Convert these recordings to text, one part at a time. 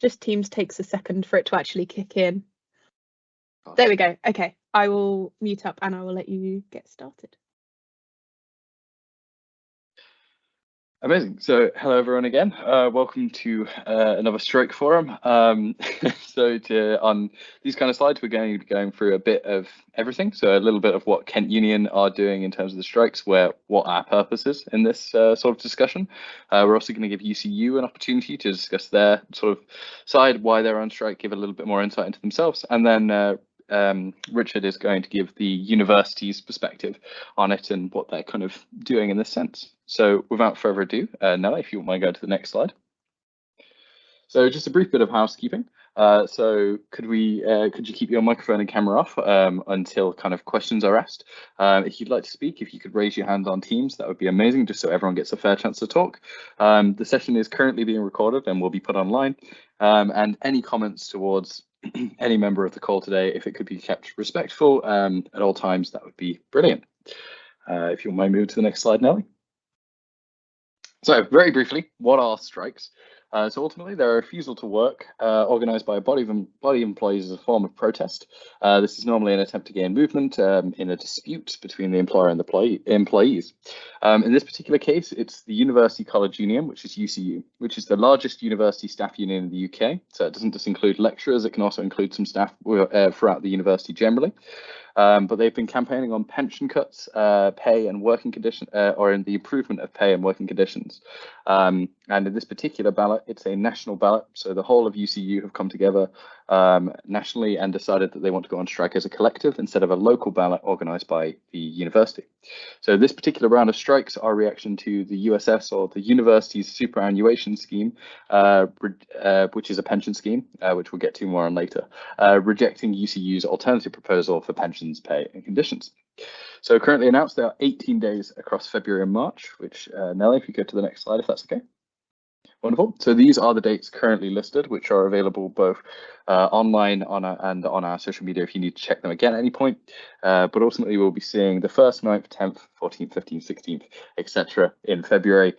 Just Teams takes a second for it to actually kick in. Gosh. There we go. Okay, I will mute up and I will let you get started. Amazing. So hello everyone again. Welcome to another Stroke Forum. On these kind of slides, we're going to be going through a bit of everything. So a little bit of what Kent Union are doing in terms of the strikes, what our purpose is in this sort of discussion. We're also going to give UCU an opportunity to discuss their sort of side, why they're on strike, give a little bit more insight into themselves, and then Richard is going to give the university's perspective on it and what they're kind of doing in this sense. So without further ado, Nella, if you wouldn't mind going to the next slide. So just a brief bit of housekeeping. So could you keep your microphone and camera off until kind of questions are asked? If you'd like to speak, if you could raise your hand on Teams, that would be amazing, just so everyone gets a fair chance to talk. The session is currently being recorded and will be put online. And any comments towards any member of the call today, if it could be kept respectful at all times, that would be brilliant. If you want to move to the next slide, Nelly. So very briefly, what are strikes? So ultimately, they're a refusal to work organised by a body of employees as a form of protest. This is normally an attempt to gain movement in a dispute between the employer and the employees. In this particular case, it's the University College Union, which is UCU, which is the largest university staff union in the UK. So it doesn't just include lecturers, it can also include some staff throughout the university generally. But they've been campaigning on pension cuts, pay and working conditions, or in the improvement of pay and working conditions. And in this particular ballot, it's a national ballot. So the whole of UCU have come together nationally and decided that they want to go on strike as a collective instead of a local ballot organised by the university. So this particular round of strikes are a reaction to the USS, or the university's superannuation scheme, which is a pension scheme, which we'll get to more on later, rejecting UCU's alternative proposal for pensions, pay and conditions. So currently announced, there are 18 days across February and March, which Nelly, if you go to the next slide, if that's okay. Wonderful. So these are the dates currently listed, which are available both online and on our social media if you need to check them again at any point. But ultimately, we'll be seeing the 1st, 9th, 10th, 14th, 15th, 16th, etc. in February,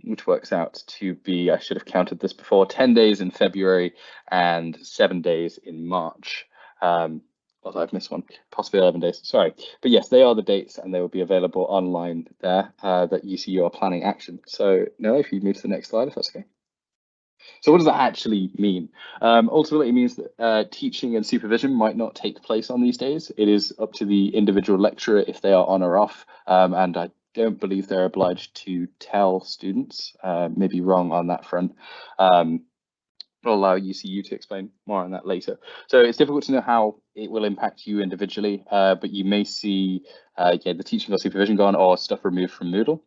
which works out to be, I should have counted this before, 10 days in February and 7 days in March. Although I've missed one, possibly 11 days, sorry. But yes, they are the dates and they will be available online there that UCU are planning action. So now if you move to the next slide, if that's okay. So what does that actually mean? Ultimately, it means that teaching and supervision might not take place on these days. It is up to the individual lecturer if they are on or off. And I don't believe they're obliged to tell students, maybe wrong on that front. I'll allow UCU to explain more on that later. So it's difficult to know how it will impact you individually, but you may see the teaching or supervision gone or stuff removed from Moodle.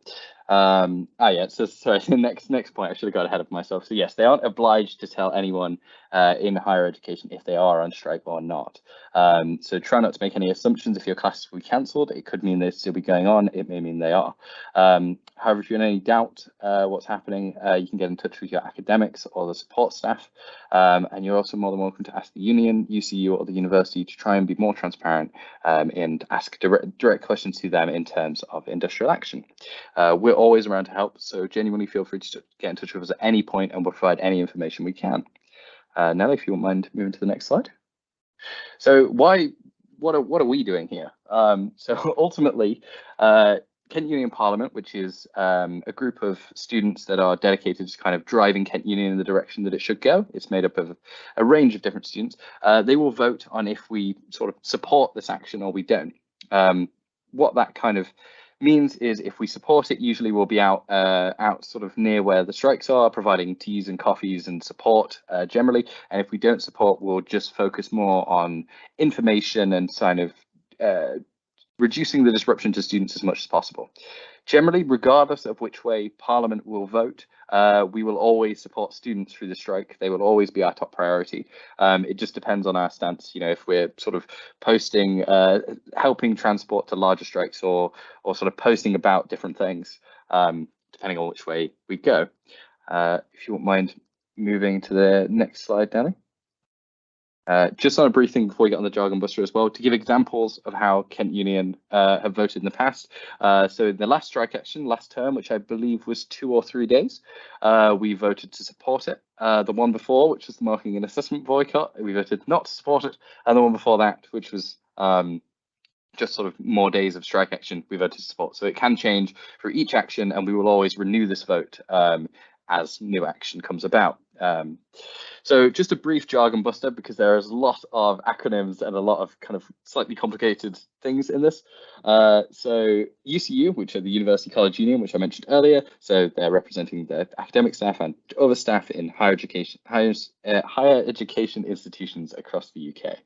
So sorry, the next point, I should have got ahead of myself. So yes, they aren't obliged to tell anyone in higher education if they are on strike or not. So try not to make any assumptions. If your classes will be cancelled, it could mean they'll still be going on. It may mean they are. However, if you're in any doubt what's happening, you can get in touch with your academics or the support staff. And you're also more than welcome to ask the union, UCU or the university to try and be more transparent and ask direct questions to them in terms of industrial action. We're always around to help, so genuinely feel free to get in touch with us at any point and we'll provide any information we can. Nelly, if you wouldn't mind moving to the next slide. So what are we doing here? So ultimately, Kent Union Parliament, which is a group of students that are dedicated to kind of driving Kent Union in the direction that it should go. It's made up of a range of different students. They will vote on if we sort of support this action or we don't. What that kind of means is if we support it, usually we'll be out sort of near where the strikes are, providing teas and coffees and support generally. And if we don't support, we'll just focus more on information and kind of reducing the disruption to students as much as possible. Generally, regardless of which way Parliament will vote, we will always support students through the strike. They will always be our top priority. It just depends on our stance. You know, if we're sort of posting, helping transport to larger strikes or sort of posting about different things, depending on which way we go. If you wouldn't mind moving to the next slide, Danny. Just on a brief thing before we get on the jargon buster as well, to give examples of how Kent Union have voted in the past. So in the last strike action, last term, which I believe was 2 or 3 days, we voted to support it. The one before, which was the marking and assessment boycott, we voted not to support it. And the one before that, which was just sort of more days of strike action, we voted to support. So it can change for each action, and we will always renew this vote as new action comes about. So just a brief jargon buster, because there is a lot of acronyms and a lot of kind of slightly complicated things in this. So UCU, which are the University College Union, which I mentioned earlier, so they're representing the academic staff and other staff in higher education institutions across the UK.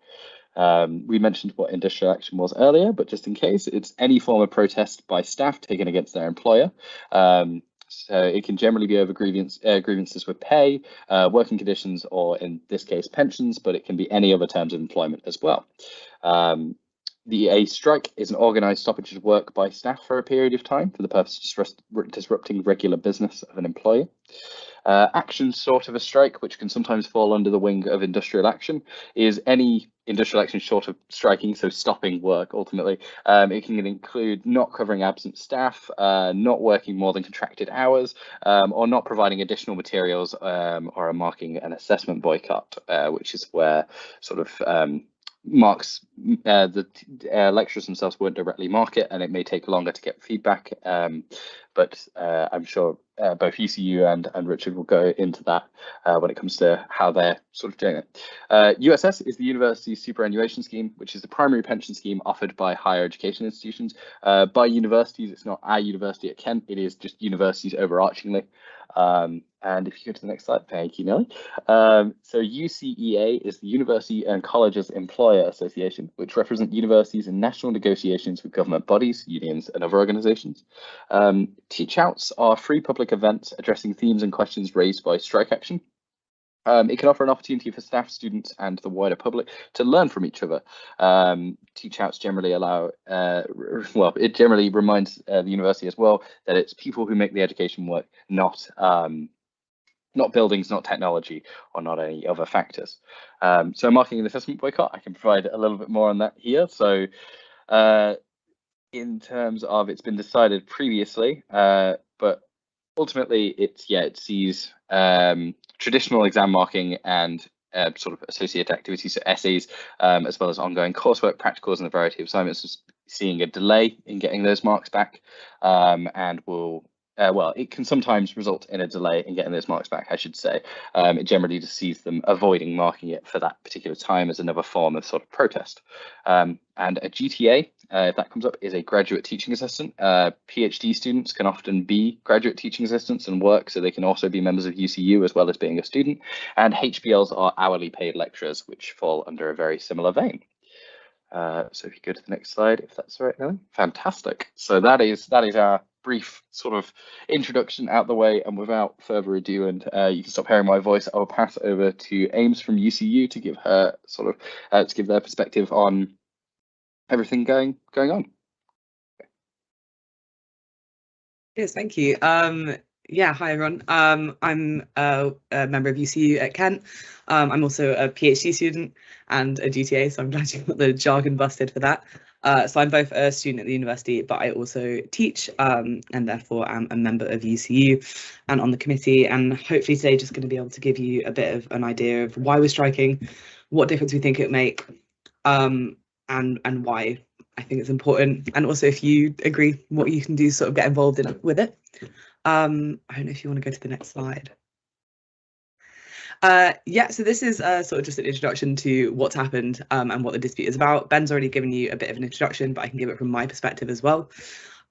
We mentioned what industrial action was earlier, but just in case, it's any form of protest by staff taken against their employer. So it can generally be over grievances with pay, working conditions, or in this case, pensions, but it can be any other terms of employment as well. A strike is an organised stoppage of work by staff for a period of time for the purpose of disrupting regular business of an employer. Action short of a strike, which can sometimes fall under the wing of industrial action, is any industrial action short of striking, so stopping work ultimately. It can include not covering absent staff, not working more than contracted hours, or not providing additional materials, or a marking and assessment boycott, which is where sort of marks the lecturers themselves won't directly mark it, and it may take longer to get feedback, but I'm sure both UCU and Richard will go into that when it comes to how they're sort of doing it. USS is the University Superannuation Scheme, which is the primary pension scheme offered by higher education institutions. By universities, it's not our university at Kent, it is just universities overarchingly. And if you go to the next slide, thank you, Nelly. So UCEA is the University and Colleges Employer Association, which represent universities in national negotiations with government bodies, unions, and other organisations. Teach Outs are free public events addressing themes and questions raised by strike action. It can offer an opportunity for staff, students, and the wider public to learn from each other. Teach Outs generally it generally reminds the university as well that it's people who make the education work, not buildings, not technology, or not any other factors. So marking and assessment boycott, I can provide a little bit more on that here. So in terms of, it's been decided previously, but ultimately it sees traditional exam marking and sort of associated activities, so essays, as well as ongoing coursework, practicals, and a variety of assignments, seeing a delay in getting those marks back, and will it can sometimes result in a delay in getting those marks back, I should say. It generally just sees them avoiding marking it for that particular time as another form of sort of protest. And a GTA, if that comes up, is a graduate teaching assistant. PhD students can often be graduate teaching assistants and work, so they can also be members of UCU as well as being a student. And HBLs are hourly paid lecturers, which fall under a very similar vein. So if you go to the next slide, if that's all right, Nelly. Fantastic. So that is our brief sort of introduction out the way, and without further ado, and you can stop hearing my voice, I will pass over to Ames from UCU to give her sort of to give their perspective on everything going on. Yes, thank you. Yeah, hi everyone. I'm a member of UCU at Kent. I'm also a PhD student and a GTA, so I'm glad you got the jargon busted for that. So I'm both a student at the university, but I also teach, and therefore am a member of UCU and on the committee. And hopefully today just going to be able to give you a bit of an idea of why we're striking, what difference we think it make, and why I think it's important. And also, if you agree, what you can do to sort of get involved with it. I don't know if you want to go to the next slide. Yeah, so this is sort of just an introduction to what's happened and what the dispute is about. Ben's already given you a bit of an introduction, but I can give it from my perspective as well.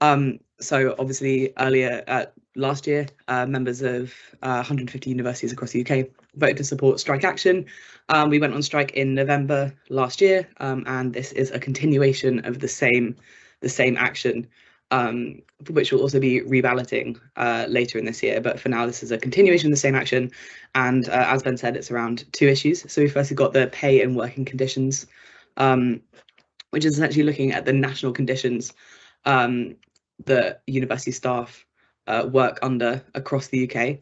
So obviously earlier last year, members of 150 universities across the UK voted to support strike action. We went on strike in November last year, and this is a continuation of the same action, which will also be reballoting later in this year. But for now, this is a continuation of the same action. And as Ben said, it's around two issues. So we firstly got the pay and working conditions, which is essentially looking at the national conditions that university staff work under across the UK.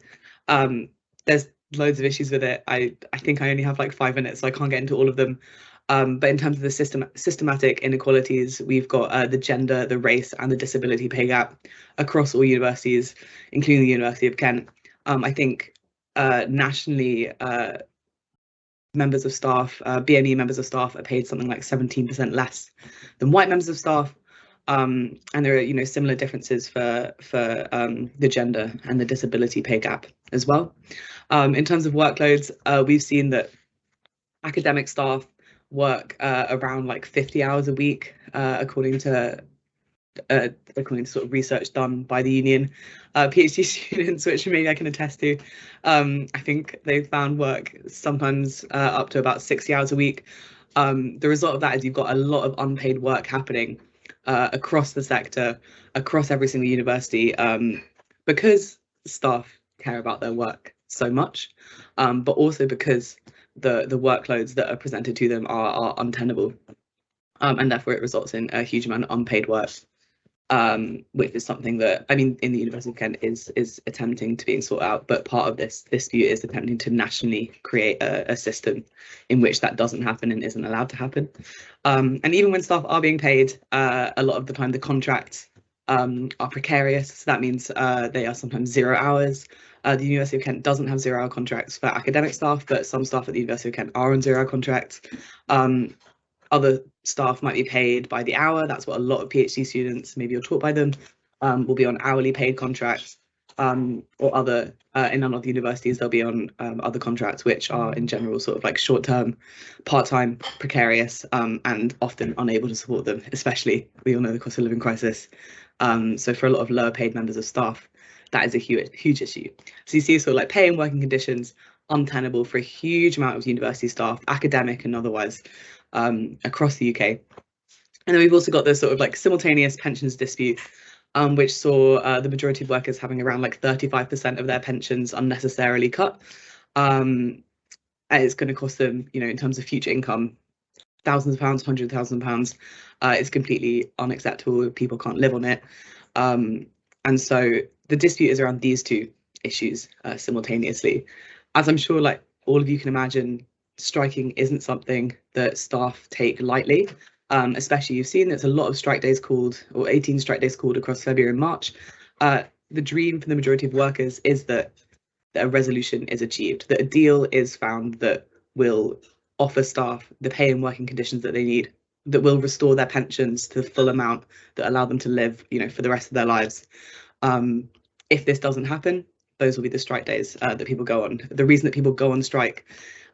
There's loads of issues with it. I think I only have like 5 minutes, so I can't get into all of them. But in terms of the systematic inequalities, we've got the gender, the race, and the disability pay gap across all universities, including the University of Kent. I think nationally, members of staff, BME members of staff are paid something like 17% less than white members of staff. And there are, similar differences for the gender and the disability pay gap as well. In terms of workloads, we've seen that academic staff work around like 50 hours a week, according to sort of research done by the union. PhD students, which maybe I can attest to, I think they've found work sometimes up to about 60 hours a week. The result of that is you've got a lot of unpaid work happening across the sector, across every single university, because staff care about their work so much, but also because the workloads that are presented to them are untenable, and therefore it results in a huge amount of unpaid work, which is something that, I mean, in the University of Kent is attempting to be sorted out, but part of this dispute is attempting to nationally create a system in which that doesn't happen and isn't allowed to happen. And even when staff are being paid, a lot of the time the contracts are precarious. So that means they are sometimes 0 hours. The University of Kent doesn't have 0-hour contracts for academic staff, but some staff at the University of Kent are on 0-hour contracts. Other staff might be paid by the hour. That's what a lot of PhD students, maybe you're taught by them, will be on hourly paid contracts, or other, in none of the universities, they'll be on other contracts, which are in general sort of like short-term, part-time, precarious, and often unable to support them, especially, we all know the cost of living crisis. So for a lot of lower paid members of staff, that is a huge issue. So you see sort of like pay and working conditions untenable for a huge amount of university staff, academic and otherwise, across the UK. And then we've also got this sort of like simultaneous pensions dispute, which saw the majority of workers having around like 35% of their pensions unnecessarily cut. And it's going to cost them, in terms of future income, thousands of pounds, £100,000. It's completely unacceptable. People can't live on it. And so the dispute is around these two issues simultaneously. As I'm sure like all of you can imagine, striking isn't something that staff take lightly, especially you've seen there's a lot of strike days called, or 18 strike days called across February and March. The dream for the majority of workers is that a resolution is achieved, that a deal is found that will offer staff the pay and working conditions that they need, that will restore their pensions to the full amount that allow them to live, for the rest of their lives. If this doesn't happen, those will be the strike days that people go on. The reason that people go on strike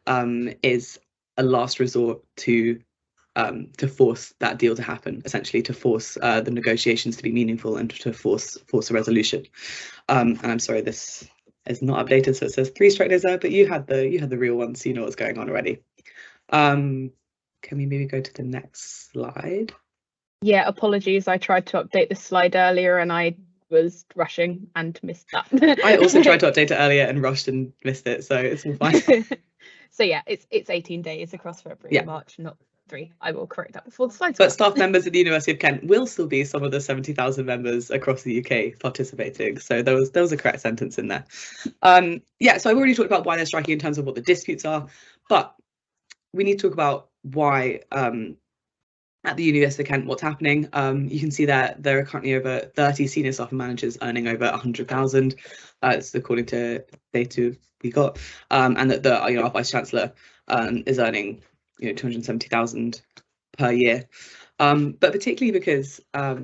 is a last resort to force that deal to happen, essentially to force the negotiations to be meaningful and to force a resolution. And I'm sorry, this is not updated, so it says 3 strike days there, but you had the real one, so you know what's going on already. Can we maybe go to the next slide? Yeah, apologies. I tried to update this slide earlier and I was rushing and missed that. I also tried to update it earlier and rushed and missed it, so it's all fine. So yeah, it's 18 days across February and March, not 3. I will correct that before the slides. But staff members at the University of Kent will still be some of the 70,000 members across the UK participating. So there was a correct sentence in there. Yeah, so I've already talked about why they're striking in terms of what the disputes are, but we need to talk about why at the University of Kent, what's happening. You can see that there are currently over 30 senior staff and managers earning over 100,000. It's according to data we got, and that our Vice Chancellor is earning 270,000 per year. But particularly because I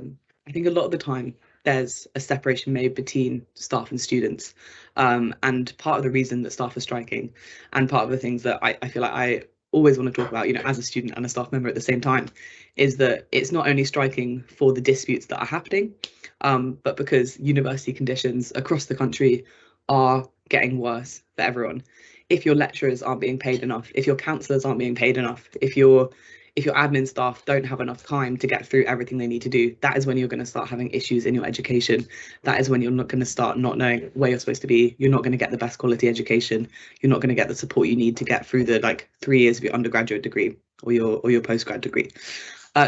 think a lot of the time there's a separation made between staff and students, and part of the reason that staff are striking, and part of the things that I feel like I always want to talk about, as a student and a staff member at the same time, is that it's not only striking for the disputes that are happening, but because university conditions across the country are getting worse for everyone. If your lecturers aren't being paid enough, if your counsellors aren't being paid enough, if your admin staff don't have enough time to get through everything they need to do, that is when you're going to start having issues in your education. That is when you're not going to start not knowing where you're supposed to be. You're not going to get the best quality education. You're not going to get the support you need to get through the 3 years of your undergraduate degree or your postgrad degree.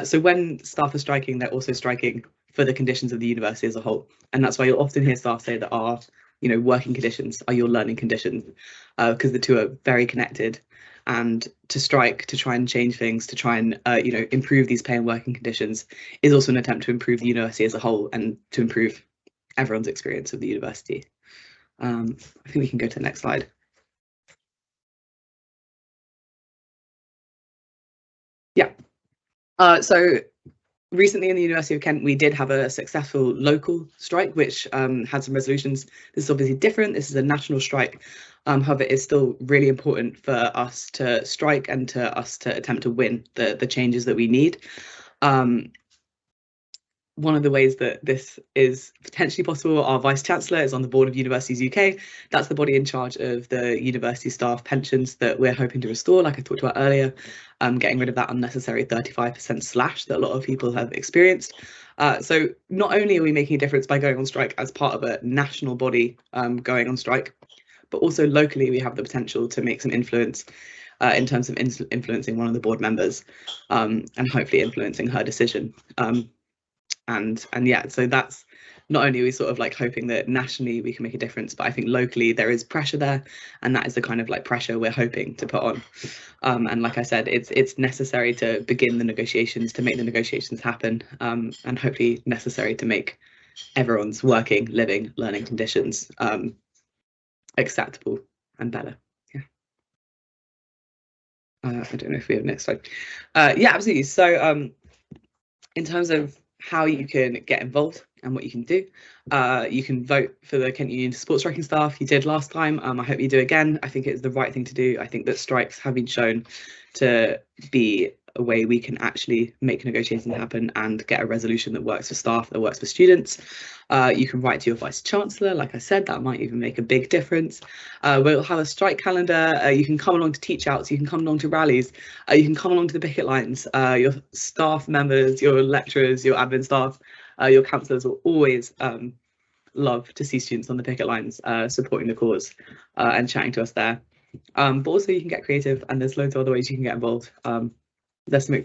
So when staff are striking, they're also striking for the conditions of the university as a whole. And that's why you'll often hear staff say that our working conditions are your learning conditions, because the two are very connected. And to strike, to try and change things, to try and improve these pay and working conditions is also an attempt to improve the university as a whole and to improve everyone's experience of the university. I think we can go to the next slide. Yeah. So recently in the University of Kent, we did have a successful local strike, which had some resolutions. This is obviously different. This is a national strike. However, it's still really important for us to strike and to us to attempt to win the changes that we need. One of the ways that this is potentially possible, our Vice-Chancellor is on the board of Universities UK. That's the body in charge of the university staff pensions that we're hoping to restore, like I talked about earlier, getting rid of that unnecessary 35% slash that a lot of people have experienced. So not only are we making a difference by going on strike as part of a national body going on strike, but also locally we have the potential to make some influence in terms of influencing one of the board members and hopefully influencing her decision. And yeah, so that's not only are we sort of like hoping that nationally we can make a difference, but I think locally there is pressure there, and that is the kind of like pressure we're hoping to put on. And like I said, it's necessary to begin the negotiations, to make the negotiations happen, and hopefully necessary to make everyone's working, living, learning conditions acceptable and better. Yeah. I don't know if we have next slide. Yeah, absolutely. So in terms of how you can get involved and what you can do, you can vote for the Kent Union Support Striking Staff. You did last time. I hope you do again. I think it's the right thing to do. I think that strikes have been shown to be a way we can actually make negotiations happen and get a resolution that works for staff, that works for students. You can write to your Vice-Chancellor, like I said, that might even make a big difference. We'll have a strike calendar. You can come along to teach outs, you can come along to rallies, you can come along to the picket lines. Your staff members, your lecturers, your admin staff, your counsellors will always love to see students on the picket lines supporting the cause and chatting to us there. But also you can get creative, and there's loads of other ways you can get involved. There's some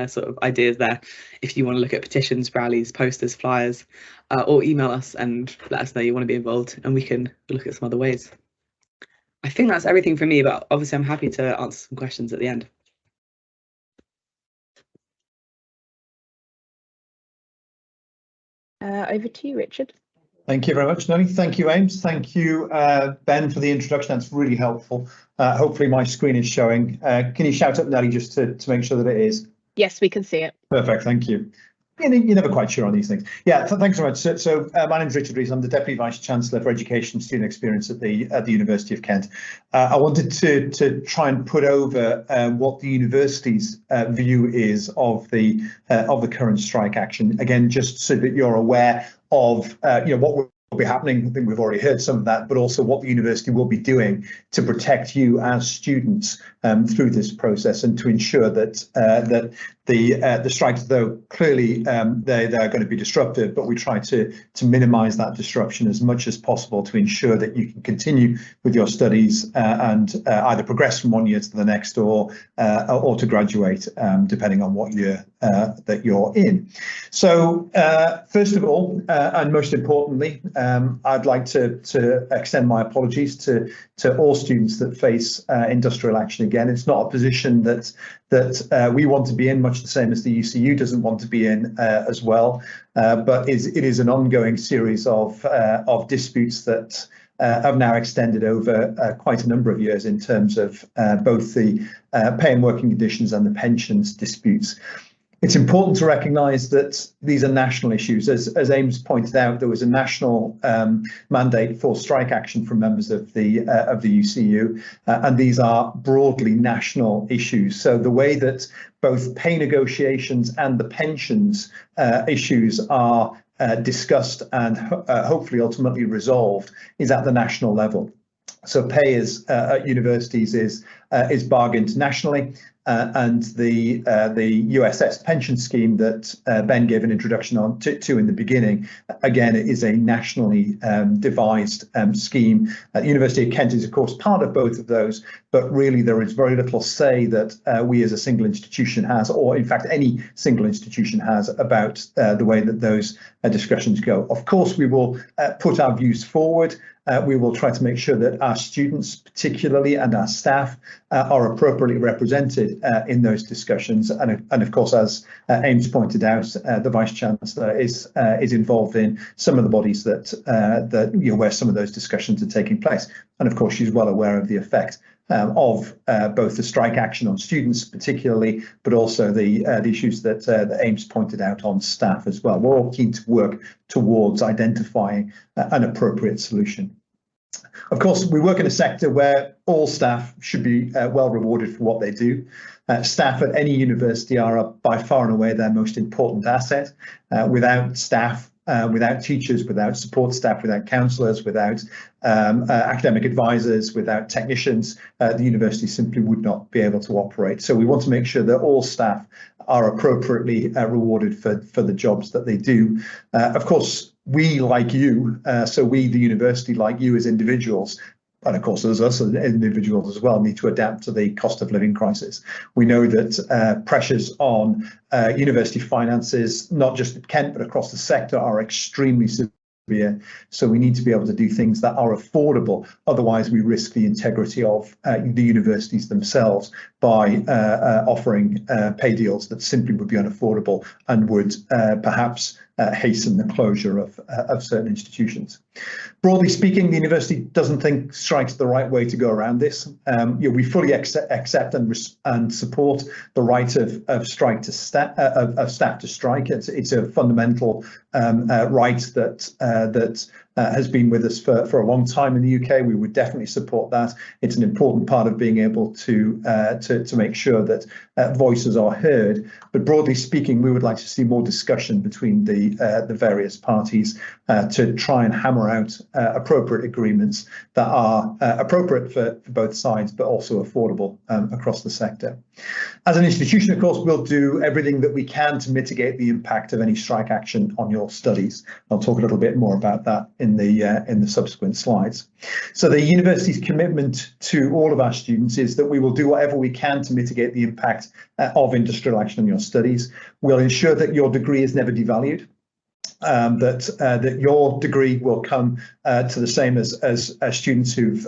sort of ideas there if you want to look at petitions, rallies, posters, flyers, or email us and let us know you want to be involved, and we can look at some other ways. I think that's everything from me, but obviously I'm happy to answer some questions at the end. Over to you, Richard. Thank you very much, Nelly. Thank you, Ames. Thank you, Ben, for the introduction. That's really helpful. Hopefully my screen is showing. Can you shout up, Nelly, just to make sure that it is? Yes, we can see it. Perfect, thank you. You're never quite sure on these things. Yeah, thanks very much. So my name is Richard Rees. I'm the Deputy Vice-Chancellor for Education and Student Experience at the University of Kent. I wanted to try and put over what the university's view is of the current strike action. Again, just so that you're aware of what will be happening. I think we've already heard some of that, but also what the university will be doing to protect you as students through this process, and to ensure that the strikes, though clearly they're going to be disruptive, but we try to minimise that disruption as much as possible to ensure that you can continue with your studies and either progress from one year to the next, or to graduate, depending on what year that you're in. So first of all, and most importantly, I'd like to extend my apologies to all students that face industrial action again. It's not a position that we want to be in, much the same as the UCU doesn't want to be in as well. But it is an ongoing series of disputes that have now extended over quite a number of years in terms of both the pay and working conditions and the pensions disputes. It's important to recognise that these are national issues. As Ames pointed out, there was a national mandate for strike action from members of the UCU, and these are broadly national issues. So the way that both pay negotiations and the pensions issues are discussed and hopefully ultimately resolved is at the national level. So pay at universities is bargained nationally. And the USS pension scheme that Ben gave an introduction to in the beginning, again, it is a nationally devised scheme. The University of Kent is, of course, part of both of those, but really there is very little say that we as a single institution has, or in fact any single institution has, about the way that those discussions go. Of course, we will put our views forward we will try to make sure that our students particularly and our staff are appropriately represented in those discussions. And of course, as Ames pointed out, the Vice-Chancellor is involved in some of the bodies that where some of those discussions are taking place. And of course, she's well aware of the effect of both the strike action on students particularly, but also the issues that Ames pointed out on staff as well. We're all keen to work towards identifying an appropriate solution. Of course, we work in a sector where all staff should be well rewarded for what they do. Staff at any university are by far and away their most important asset. Without staff, without teachers, without support staff, without counsellors, without academic advisors, without technicians, the university simply would not be able to operate. So we want to make sure that all staff are appropriately rewarded for the jobs that they do. Of course, we, like you, so we, the university, like you as individuals, and of course, as us as individuals as well, need to adapt to the cost of living crisis. We know that pressures on university finances, not just at Kent, but across the sector, are extremely severe. So we need to be able to do things that are affordable. Otherwise, we risk the integrity of the universities themselves by offering pay deals that simply would be unaffordable and would perhaps hasten the closure of certain institutions. Broadly speaking, the university doesn't think strike's the right way to go around this. We fully accept and support the right of staff to strike. It's a fundamental right that has been with us for a long time in the UK. We would definitely support that. It's an important part of being able to make sure that voices are heard. But broadly speaking, we would like to see more discussion between the various parties to try and hammer out appropriate agreements that are appropriate for both sides, but also affordable across the sector. As an institution, of course, we'll do everything that we can to mitigate the impact of any strike action on your studies. I'll talk a little bit more about that in the subsequent slides. So the university's commitment to all of our students is that we will do whatever we can to mitigate the impact of industrial action on your studies. We'll ensure that your degree is never devalued. That your degree will come to the same as students who've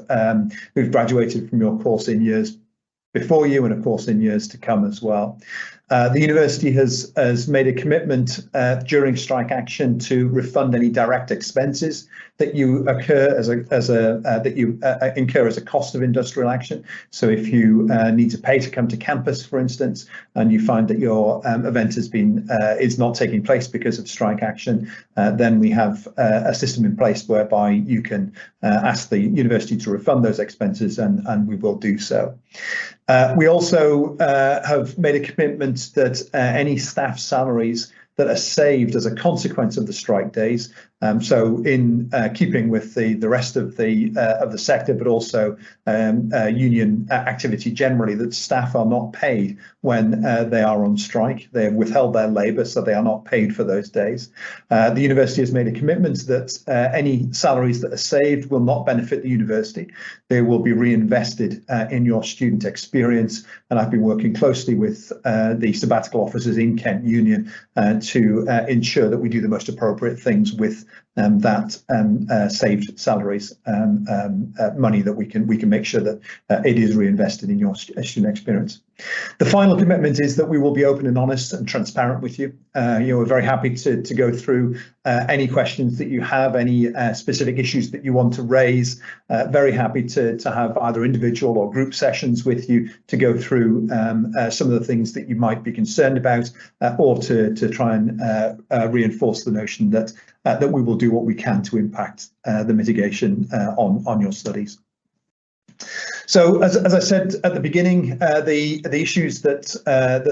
graduated from your course in years before you, and of course in years to come as well. The university has made a commitment during strike action to refund any direct expenses that you incur as a cost of industrial action. So if you need to pay to come to campus, for instance, and you find that your event is not taking place because of strike action, then we have a system in place whereby you can ask the university to refund those expenses, and we will do so. We also have made a commitment that any staff salaries that are saved as a consequence of the strike days. So in keeping with the rest of the sector, but also union activity generally, that staff are not paid when they are on strike. They have withheld their labour, so they are not paid for those days. The university has made a commitment that any salaries that are saved will not benefit the university. They will be reinvested in your student experience. And I've been working closely with the sabbatical officers in Kent Union to ensure that we do the most appropriate things with that saved salaries money, that we can make sure that it is reinvested in your student experience. The final commitment is that we will be open and honest and transparent with you. We're very happy to go through any questions that you have, any specific issues that you want to raise. Very happy to have either individual or group sessions with you to go through some of the things that you might be concerned about, or to try and reinforce the notion that we will do what we can to impact the mitigation on your studies. So, as I said at the beginning, the issues that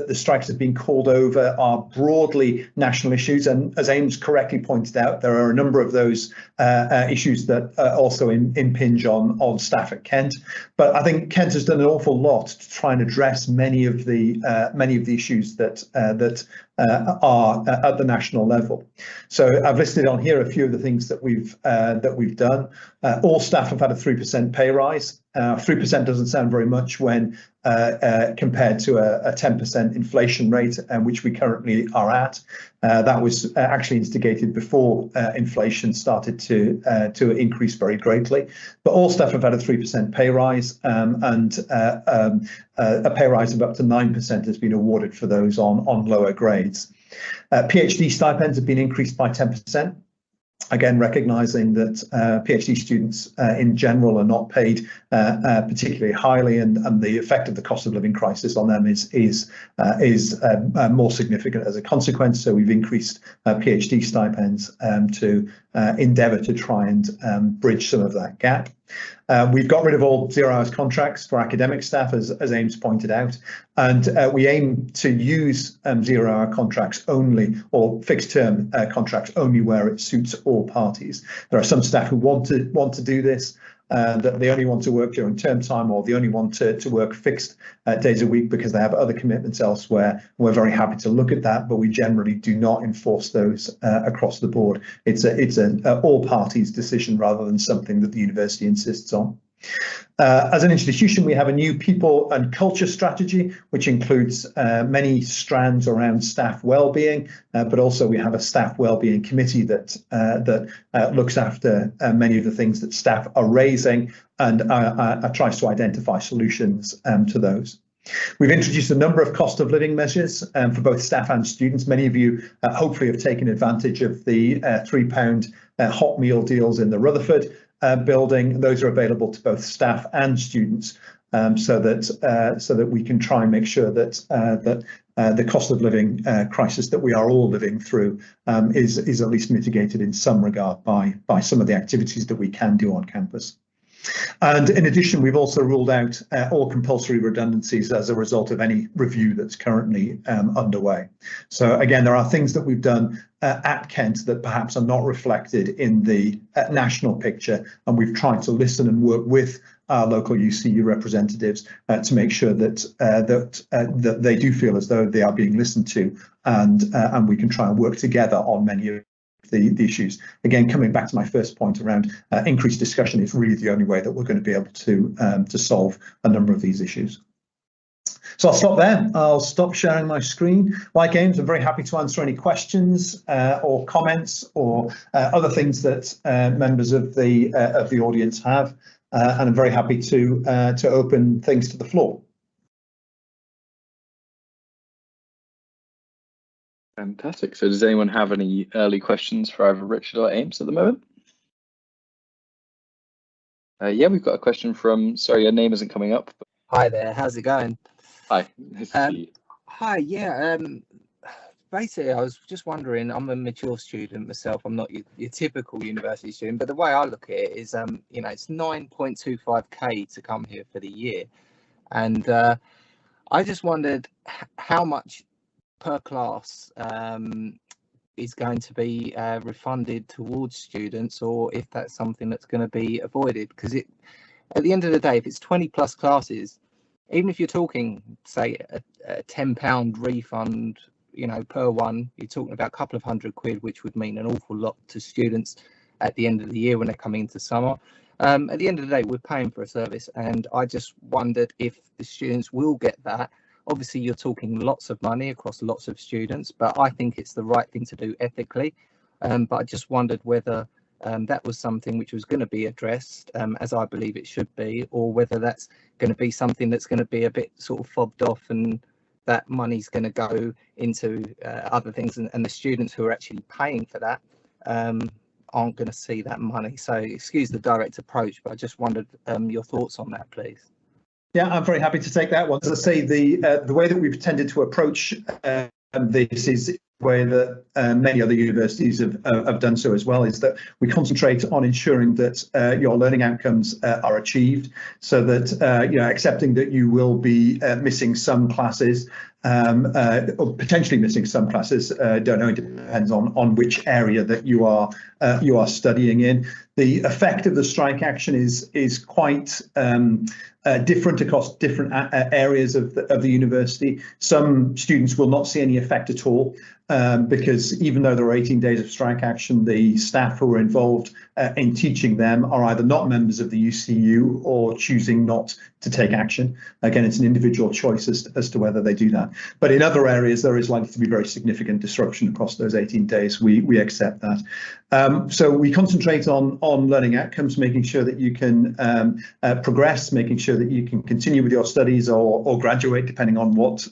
the strikes have been called over are broadly national issues, and as Ames correctly pointed out, there are a number of those issues that also impinge on staff at Kent. But I think Kent has done an awful lot to try and address many of the issues that are at the national level. So I've listed on here a few of the things that we've done. All staff have had a 3% pay rise. 3% doesn't sound very much when compared to a 10% inflation rate, which we currently are at. That was actually instigated before inflation started to increase very greatly. But all staff have had a 3% pay rise, and a pay rise of up to 9% has been awarded for those on lower grades. PhD stipends have been increased by 10%. Again, recognising that PhD students in general are not paid particularly highly, and the effect of the cost of living crisis on them is more significant as a consequence. So we've increased PhD stipends to endeavour to try and bridge some of that gap. We've got rid of all 0 hours contracts for academic staff, as Ames pointed out, and we aim to use 0 hour contracts only, or fixed term contracts only, where it suits all parties. There are some staff who want to do this, that they only want to work during term time, or they only want to work fixed days a week because they have other commitments elsewhere. We're very happy to look at that, but we generally do not enforce those across the board. It's an all parties decision rather than something that the university insists on. As an institution, we have a new people and culture strategy, which includes many strands around staff well-being, but also we have a staff well-being committee that looks after many of the things that staff are raising and tries to identify solutions to those. We've introduced a number of cost of living measures for both staff and students. Many of you hopefully have taken advantage of the £3 hot meal deals in the Rutherford building. Those are available to both staff and students, so that we can try and make sure that the cost of living crisis that we are all living through is at least mitigated in some regard by some of the activities that we can do on campus. And in addition, we've also ruled out all compulsory redundancies as a result of any review that's currently underway. So again, there are things that we've done at Kent that perhaps are not reflected in the national picture, and we've tried to listen and work with our local UCU representatives to make sure that they do feel as though they are being listened to, and we can try and work together on many of the issues. Again, coming back to my first point around increased discussion is really the only way that we're going to be able to solve a number of these issues. So I'll stop there. I'll stop sharing my screen. Like Ames, I'm very happy to answer any questions or comments or other things that members of the audience have, and I'm very happy to open things to the floor. Fantastic. So does anyone have any early questions for either Richard or Ames at the moment? Yeah, we've got a question from, sorry, your name isn't coming up. Hi there, how's it going? Hi. Nice to see you. Hi, yeah. Basically, I was just wondering, I'm a mature student myself. I'm not your typical university student, but the way I look at it is, you know, it's 9.25k to come here for the year. And I just wondered how much per class is going to be refunded towards students, or if that's something that's going to be avoided, because at the end of the day, if it's 20 plus classes, even if you're talking, say, a £10 refund, you know, per one, you're talking about a couple of £100, which would mean an awful lot to students at the end of the year when they're coming into summer. At the end of the day, we're paying for a service, and I just wondered if the students will get that. Obviously, you're talking lots of money across lots of students, but I think it's the right thing to do ethically. But I just wondered whether that was something which was going to be addressed, as I believe it should be, or whether that's going to be something that's going to be a bit sort of fobbed off, and that money's going to go into other things, and the students who are actually paying for that aren't going to see that money. So excuse the direct approach, but I just wondered your thoughts on that, please. Yeah, I'm very happy to take that one. As I say, the way that we've tended to approach this is the way that many other universities have done so as well, is that we concentrate on ensuring that your learning outcomes are achieved, so that you know, accepting that you will be missing some classes, or potentially missing some classes, don't know, it depends on which area that you are studying in. The effect of the strike action is quite different across different areas of the university. Some students will not see any effect at all. because even though there are 18 days of strike action, the staff who are involved in teaching them are either not members of the UCU or choosing not to take action. Again, it's an individual choice as to whether they do that. But in other areas, there is likely to be very significant disruption across those 18 days. We accept that. So we concentrate on learning outcomes, making sure that you can progress, making sure that you can continue with your studies or graduate, depending on what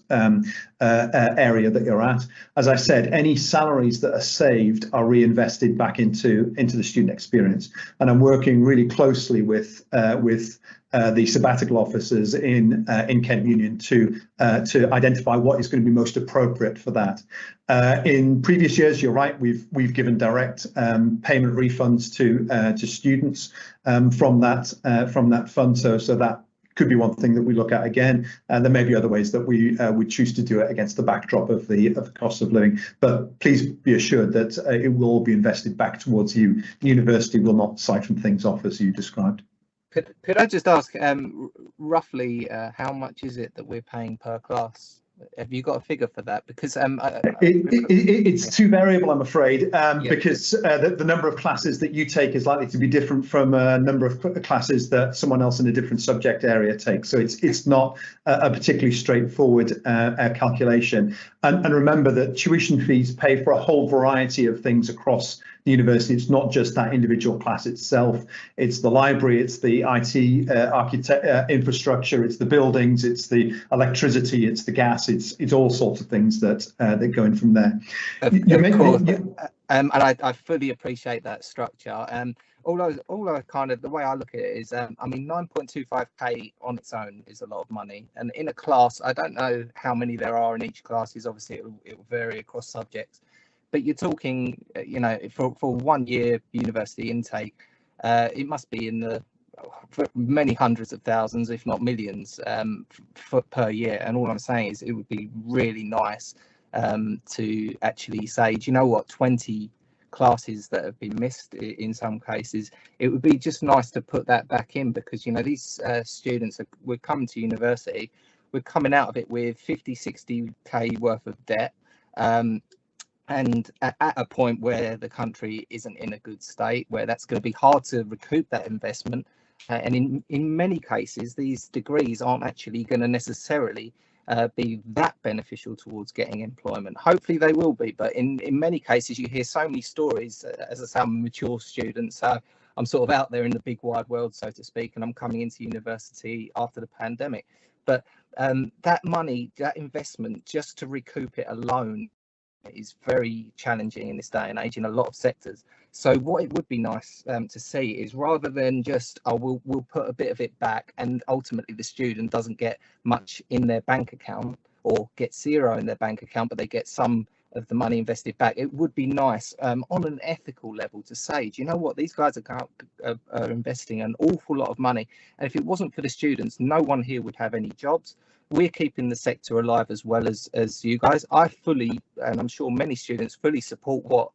area that you're at. As I said, any salaries that are saved are reinvested back into the student experience. And I'm working really closely with the sabbatical officers in Kent Union to identify what is going to be most appropriate for that. In previous years, you're right, we've given direct payment refunds to students from that fund. So that could be one thing that we look at again, and there may be other ways that we would choose to do it against the backdrop of the cost of living. But please be assured that it will all be invested back towards you. The university will not siphon things off as you described. Could I just ask, roughly, how much is it that we're paying per class? Have you got a figure for that? Because it's too variable, I'm afraid, Yeah. because the number of classes that you take is likely to be different from a number of classes that someone else in a different subject area takes. So it's not a particularly straightforward calculation. And remember that tuition fees pay for a whole variety of things across the university. It's not just that individual class itself. It's the library, it's the IT infrastructure, it's the buildings, it's the electricity, it's the gas, it's all sorts of things that go in from there. Of course. And I fully appreciate that structure. All I kind of, the way I look at it is, I mean, 9.25k on its own is a lot of money. And in a class, I don't know how many there are in each class, is obviously it will vary across subjects. But you're talking, you know, for 1 year university intake, it must be in the many hundreds of thousands, if not millions, per year. And all I'm saying is it would be really nice to actually say, do you know what, 20 classes that have been missed in some cases, it would be just nice to put that back in, because, you know, these students we're coming to university, we're coming out of it with 50-60k worth of debt. And at a point where the country isn't in a good state, where that's going to be hard to recoup that investment. And in many cases, these degrees aren't actually going to necessarily be that beneficial towards getting employment. Hopefully they will be, but in many cases you hear so many stories. As I say, I'm a mature student, so I'm sort of out there in the big wide world, so to speak, and I'm coming into university after the pandemic. But that money, that investment, just to recoup it alone, is very challenging in this day and age in a lot of sectors. So what it would be nice to see is, rather than just, oh, we'll put a bit of it back and ultimately the student doesn't get much in their bank account, or get zero in their bank account, but they get some of the money invested back. It would be nice on an ethical level to say, do you know what, these guys are investing an awful lot of money, and if it wasn't for the students, no one here would have any jobs. We're keeping the sector alive as well as you guys. I fully, and I'm sure many students fully, support what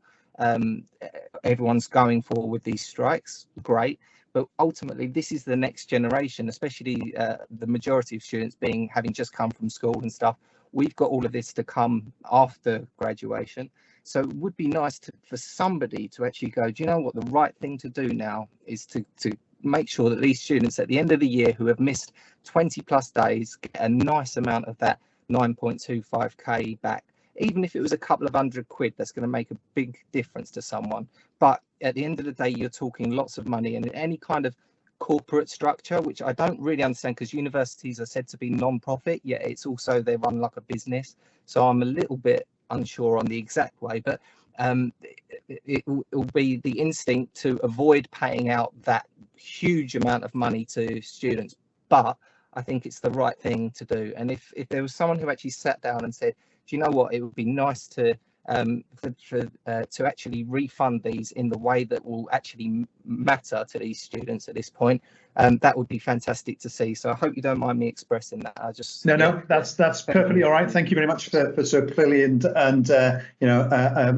everyone's going for with these strikes. Great. But ultimately, this is the next generation, especially the majority of students having just come from school and stuff. We've got all of this to come after graduation. So it would be nice for somebody to actually go, do you know what, the right thing to do now is to make sure that these students at the end of the year who have missed 20 plus days get a nice amount of that 9.25k back. Even if it was a couple of £100, that's going to make a big difference to someone. But at the end of the day, you're talking lots of money, and any kind of corporate structure, which I don't really understand, because universities are said to be non-profit, yet it's also, they run like a business. So I'm a little bit unsure on the exact way, but it will be the instinct to avoid paying out that huge amount of money to students. But I think it's the right thing to do. And if there was someone who actually sat down and said, do you know what, it would be nice to actually refund these in the way that will actually matter to these students at this point, that would be fantastic to see. So I hope you don't mind me expressing that. I just No, that's perfectly all right. Thank you very much for so clearly and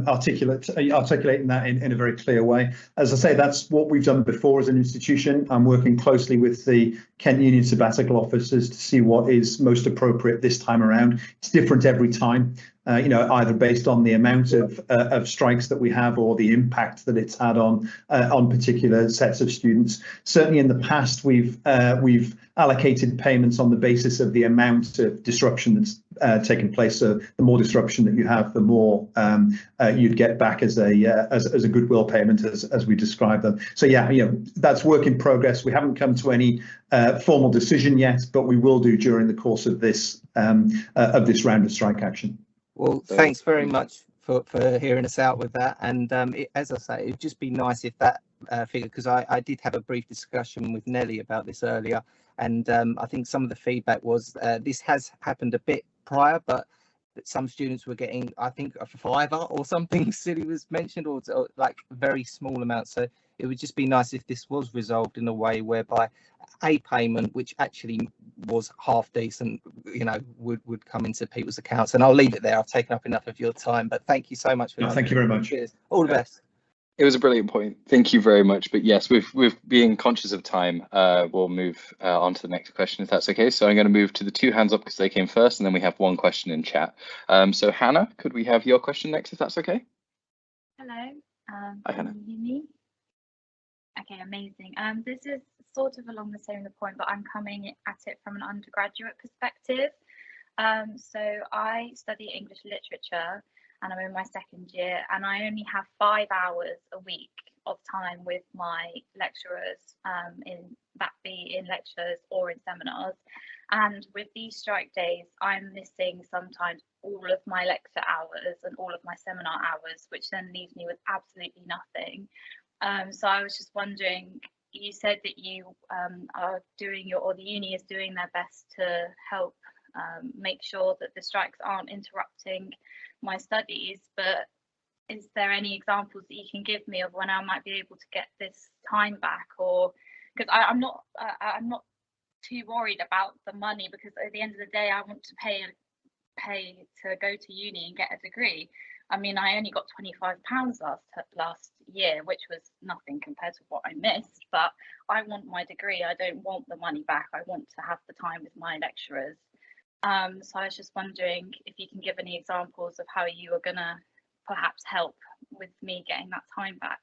articulating that in a very clear way. As I say, that's what we've done before as an institution. I'm working closely with the Kent Union sabbatical officers to see what is most appropriate this time around. It's different every time. Either based on the amount of strikes that we have or the impact that it's had on particular sets of students. Certainly in the past, we've allocated payments on the basis of the amount of disruption that's taken place. So the more disruption that you have, the more you'd get back as a goodwill payment, as we describe them. So yeah, that's work in progress. We haven't come to any formal decision yet, but we will do during the course of this round of strike action. Well, thanks very much for hearing us out with that. And as I say, it'd just be nice if that figure, because I did have a brief discussion with Nelly about this earlier, and I think some of the feedback was this has happened a bit prior, but some students were getting, I think, a £5 or something silly was mentioned, or like very small amounts. So it would just be nice if this was resolved in a way whereby a payment, which actually was half decent, would come into people's accounts. And I'll leave it there. I've taken up enough of your time, but thank you so much for thank you very much. Cheers. All the best. It was a brilliant point. Thank you very much. But yes, with being conscious of time, we'll move on to the next question, if that's okay. So I'm going to move to the two hands up because they came first, and then we have one question in chat. So Hannah, could we have your question next, if that's okay? Hello. Hi, Hannah. Can you hear me? Okay, amazing. This is sort of along the same point, but I'm coming at it from an undergraduate perspective. So I study English literature, and I'm in my second year, and I only have 5 hours a week of time with my lecturers, in lectures or in seminars. And with these strike days, I'm missing sometimes all of my lecture hours and all of my seminar hours, which then leaves me with absolutely nothing. So I was just wondering, you said that you are doing the uni is doing their best to help make sure that the strikes aren't interrupting my studies, but is there any examples that you can give me of when I might be able to get this time back? Or because I'm not too worried about the money, because at the end of the day I want to pay to go to uni and get a degree. I mean, I only got £25 last year, which was nothing compared to what I missed, but I want my degree. I don't want the money back. I want to have the time with my lecturers. So I was just wondering if you can give any examples of how you are going to perhaps help with me getting that time back.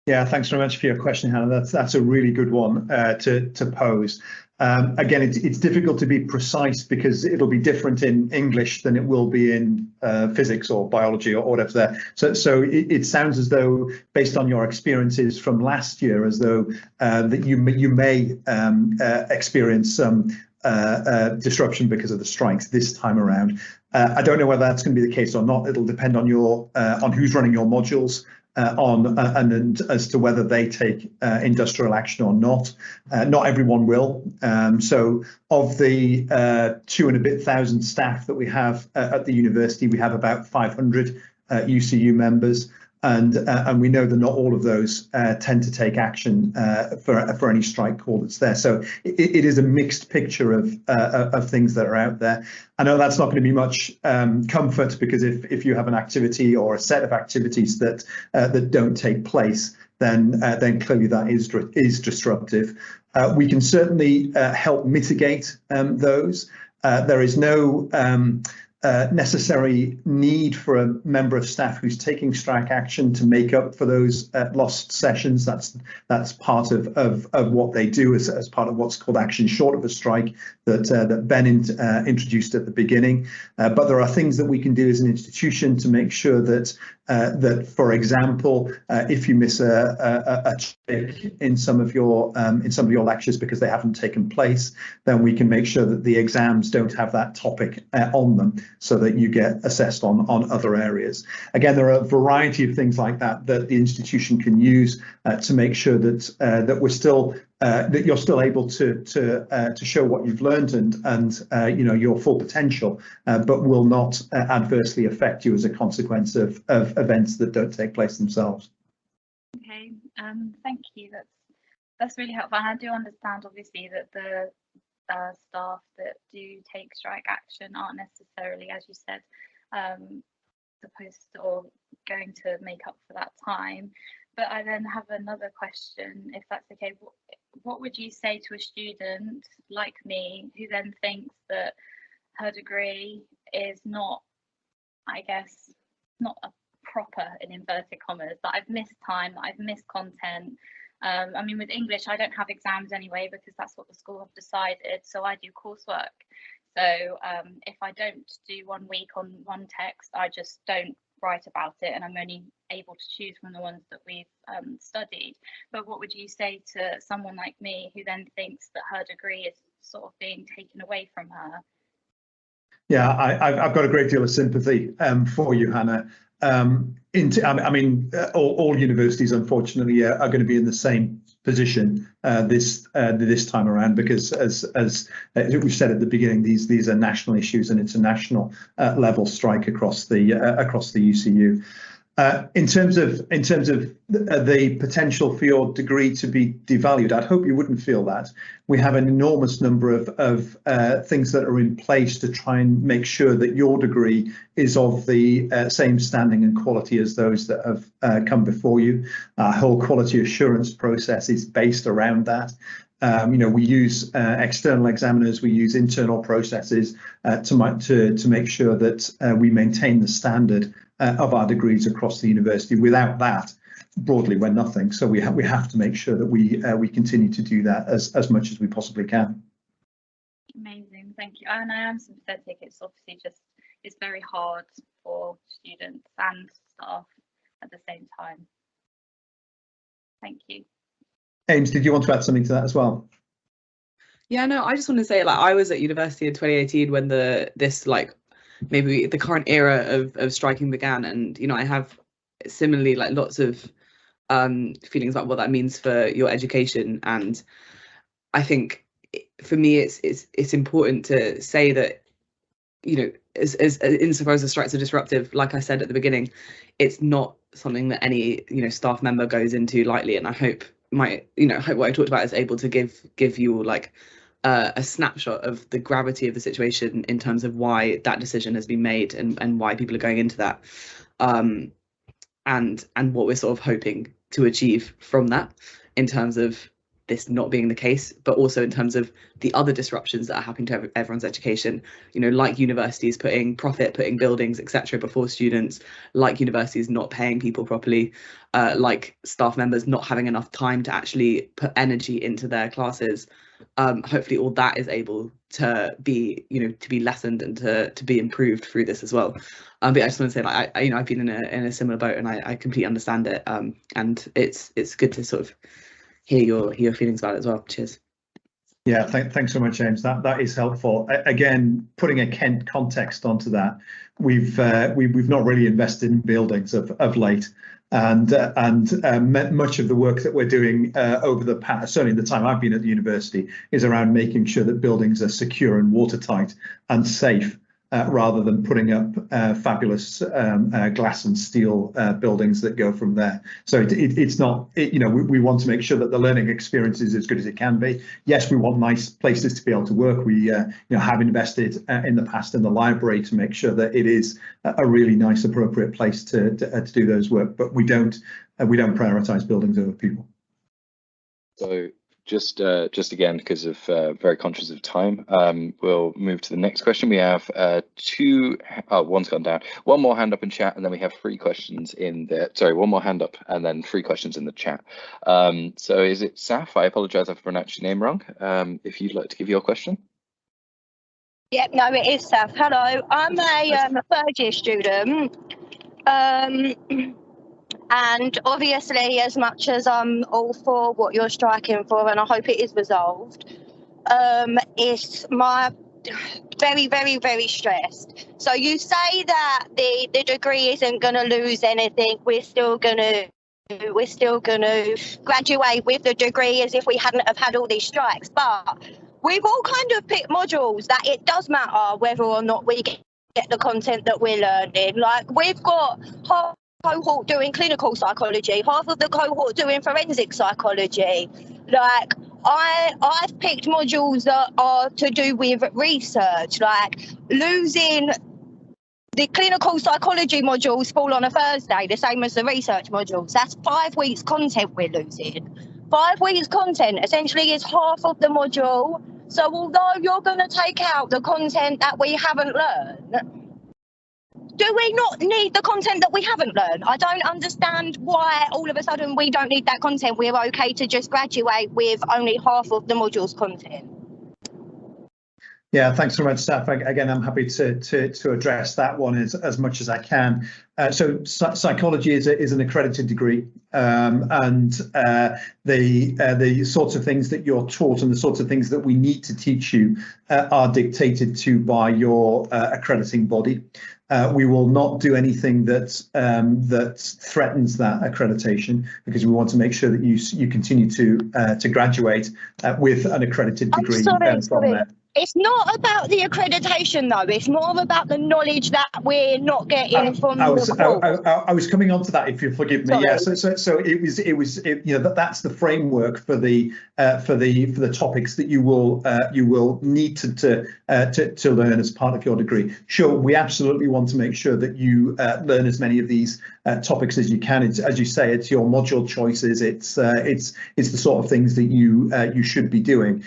Yeah, thanks very much for your question, Hannah. That's a really good one to pose. Again, it's difficult to be precise because it'll be different in English than it will be in physics or biology or whatever there. So it sounds as though, based on your experiences from last year, as though that you may experience some disruption because of the strikes this time around. I don't know whether that's going to be the case or not. It'll depend on on who's running your modules. And as to whether they take industrial action or not. Not everyone will. So of the 2,000 and a bit staff that we have at the university, we have about 500 UCU members. And we know that not all of those tend to take action for any strike call that's there. So it is a mixed picture of things that are out there. I know that's not going to be much comfort, because if you have an activity or a set of activities that don't take place, then clearly that is disruptive. We can certainly help mitigate those. There is no necessary need for a member of staff who's taking strike action to make up for those lost sessions. That's part of what they do as part of what's called action short of a strike that Ben introduced at the beginning. But there are things that we can do as an institution to make sure that, for example, if you miss a topic in some of your lectures because they haven't taken place, then we can make sure that the exams don't have that topic on them, so that you get assessed on other areas. Again, there are a variety of things like that the institution can use to make sure that we're still that you're still able to show what you've learned and your full potential, but will not adversely affect you as a consequence of events that don't take place themselves. Okay, thank you. That's really helpful. And I do understand, obviously, that the staff that do take strike action aren't necessarily, as you said, supposed to, or going to make up for that time. But I then have another question, if that's okay. What would you say to a student like me who then thinks that her degree is not, I guess, not a proper, in inverted commas, that I've missed time, that I've missed content? I mean, with English, I don't have exams anyway because that's what the school have decided. So I do coursework. So if I don't do 1 week on one text, I just don't write about it, and I'm only able to choose from the ones that we've studied. But what would you say to someone like me who then thinks that her degree is sort of being taken away from her? Yeah, I've got a great deal of sympathy for you, Hannah. I mean, all universities, unfortunately, are going to be in the same position this time around, because as we've said at the beginning, these are national issues, and it's a national level strike across the UCU. In terms of the potential for your degree to be devalued, I'd hope you wouldn't feel that. We have an enormous number of things that are in place to try and make sure that your degree is of the same standing and quality as those that have come before you. Our whole quality assurance process is based around that. We use external examiners, we use internal processes to make sure that we maintain the standard of our degrees across the university. Without that, broadly, we're nothing. So we have to make sure that we continue to do that as much as we possibly can. Amazing, thank you. And I am sympathetic. It's obviously it's very hard for students and staff at the same time. Thank you. Ames, did you want to add something to that as well? Yeah, no, I just want to say, like, I was at university in 2018 when maybe the current era of striking began, and I have similarly lots of feelings about what that means for your education. And I think for me it's important to say that as insofar as the strikes are disruptive, like I said at the beginning, it's not something that any staff member goes into lightly. And I hope hope what I talked about is able to give you a snapshot of the gravity of the situation in terms of why that decision has been made and why people are going into that, and what we're sort of hoping to achieve from that in terms of this not being the case, but also in terms of the other disruptions that are happening to everyone's education, like universities putting buildings, etc., before students, like universities not paying people properly, like staff members not having enough time to actually put energy into their classes. Hopefully all that is able to be lessened and to be improved through this as well. But I just want to say, I've been in a similar boat, and I completely understand it. And it's good to sort of hear your feelings about it as well. Cheers. Yeah, thanks so much, James. That is helpful. Again, putting a Kent context onto that, we've not really invested in buildings of late, and much of the work that we're doing over the past, certainly the time I've been at the university, is around making sure that buildings are secure and watertight and safe, rather than putting up fabulous glass and steel buildings that go from there. So it's not, we want to make sure that the learning experience is as good as it can be. Yes, we want nice places to be able to work. We have invested in the past in the library to make sure that it is a really nice, appropriate place to do those work. But we don't prioritize buildings over people. So just again, because of very conscious of time, we'll move to the next question. We have one's gone down. One more hand up in chat, and then we have 3 questions in the, sorry, one more hand up and then 3 questions in the chat. So is it Saf? I apologize if I pronounced your name wrong. If you'd like to give your question. Yep, no, it is Saf. Hello, I'm a third year student. And obviously, as much as I'm all for what you're striking for, and I hope it is resolved, it's my very, very, very stressed. So you say that the degree isn't going to lose anything. We're still going to graduate with the degree as if we hadn't have had all these strikes. But we've all kind of picked modules that it does matter whether or not we get the content that we're learning. Like, we've got cohort doing clinical psychology, half of the cohort doing forensic psychology. Like, I've picked modules that are to do with research, like losing the clinical psychology modules fall on a Thursday, the same as the research modules. That's 5 weeks content we're losing. 5 weeks content essentially is half of the module. So although you're going to take out the content that we haven't learned, do we not need the content that we haven't learned? I don't understand why all of a sudden we don't need that content. We're okay to just graduate with only half of the module's content. Yeah, thanks very much, Steph. Again, I'm happy to address that one as much as I can. So psychology is an accredited degree, and the sorts of things that you're taught and the sorts of things that we need to teach you are dictated to by your accrediting body. We will not do anything that threatens that accreditation, because we want to make sure that you continue to graduate with an accredited degree from there. It's not about the accreditation, though. It's more about the knowledge that we're not getting from. I was coming on to that, if you forgive me. Yeah. So it was you know, that's the framework for the topics that you will need to learn as part of your degree. Sure, we absolutely want to make sure that you learn as many of these topics as you can. It's, as you say, it's your module choices. It's the sort of things that you should be doing.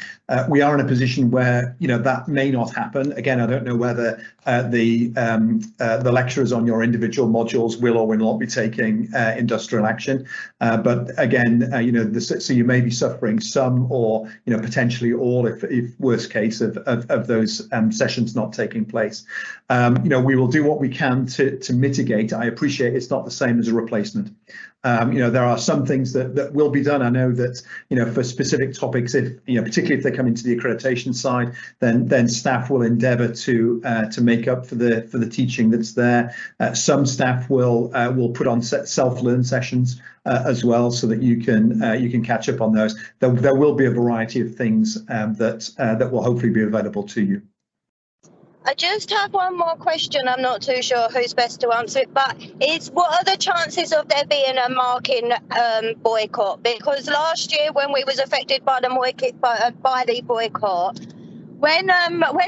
We are in a position where, you know, that may not happen. Again, I don't know whether the lecturers on your individual modules will or will not be taking industrial action. But again, you know, so you may be suffering some, or, you know, potentially all, if worst case of those sessions not taking place. You know, we will do what we can to mitigate. I appreciate it's not the same as a replacement. You know, there are some things that will be done. I know that, you know, for specific topics, if, you know, particularly if they come into the accreditation side, then staff will endeavour to make up for the teaching that's there. Some staff will put on self-learn sessions as well, so that you can catch up on those. There will be a variety of things that will hopefully be available to you. I just have one more question. I'm not too sure who's best to answer it, but what are the chances of there being a marking boycott? Because last year, when we was affected by the boycott, when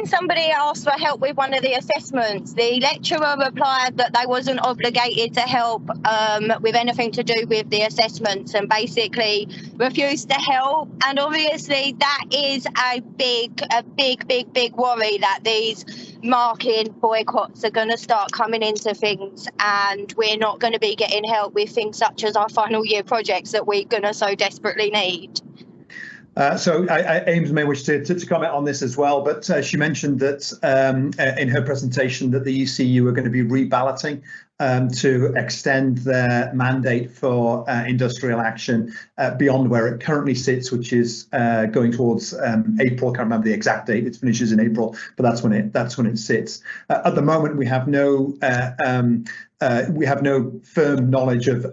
somebody asked for help with one of the assessments, the lecturer replied that they wasn't obligated to help with anything to do with the assessments, and basically refused to help. And obviously that is a big worry, that these marking boycotts are going to start coming into things, and we're not going to be getting help with things such as our final year projects that we're going to so desperately need. So Ames may wish to comment on this as well, but she mentioned that in her presentation that the ECU are going to be reballoting to extend their mandate for industrial action beyond where it currently sits, which is going towards April. I can't remember the exact date. It finishes in April, but that's when it sits. At the moment, we have no firm knowledge of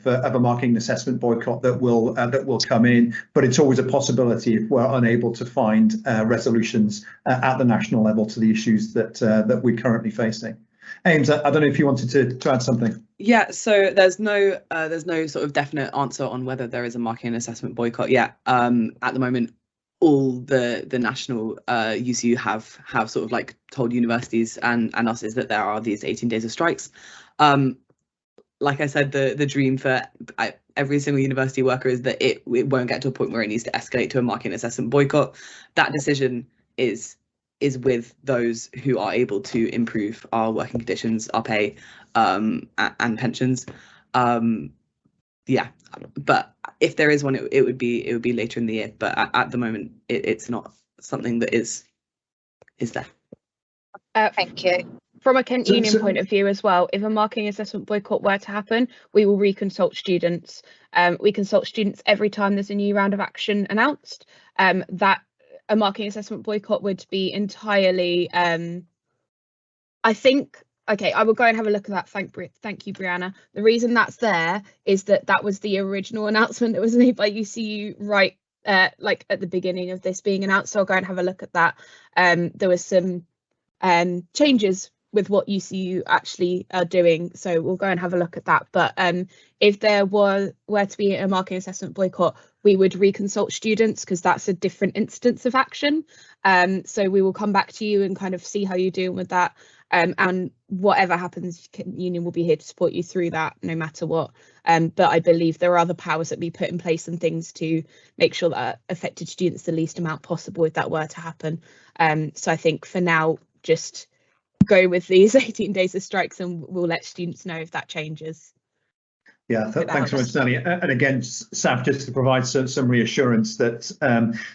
a marking and assessment boycott that will come in, but it's always a possibility if we're unable to find resolutions at the national level to the issues that we're currently facing. Ames, I don't know if you wanted to add something. Yeah, so there's no sort of definite answer on whether there is a marking and assessment boycott yet. At the moment, all the national UCU have sort of like told universities and us is that there are these 18 days of strikes. Like I said, the dream for every single university worker is that it won't get to a point where it needs to escalate to a marking and assessment boycott. That decision is with those who are able to improve our working conditions, our pay, and pensions. Yeah, but if there is one, it would be later in the year. But at the moment, it's not something that is there. Thank you. From a Kent Union point of view as well, if a marking assessment boycott were to happen, we will reconsult students. We consult students every time there's a new round of action announced. That a marking assessment boycott would be entirely, I think. Okay, I will go and have a look at that. Thank you, Brianna. The reason that's there is that was the original announcement that was made by UCU right like at the beginning of this being announced. So I'll go and have a look at that. There was some changes with what UCU actually are doing, so we'll go and have a look at that. But if there were to be a marking assessment boycott, we would reconsult students because that's a different instance of action. So we will come back to you and kind of see how you're doing with that. And whatever happens, Kent Union will be here to support you through that, no matter what. But I believe there are other powers that we put in place and things to make sure that affected students the least amount possible if that were to happen. So I think for now, just go with these 18 days of strikes and we'll let students know if that changes. Yeah, thanks very much, Danny. And again, Saf, just to provide some reassurance that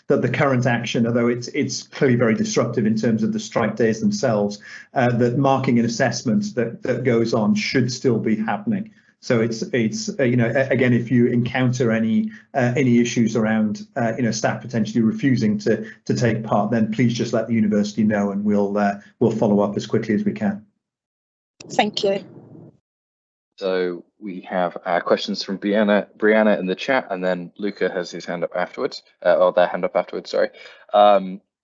that the current action, although it's clearly very disruptive in terms of the strike days themselves, that marking and assessment that goes on should still be happening. So it's you know, again, if you encounter any issues around staff potentially refusing to take part, then please just let the university know, and we'll follow up as quickly as we can. Thank you. So we have questions from Brianna in the chat, and then Luca has his hand up afterwards, or their hand up afterwards, sorry.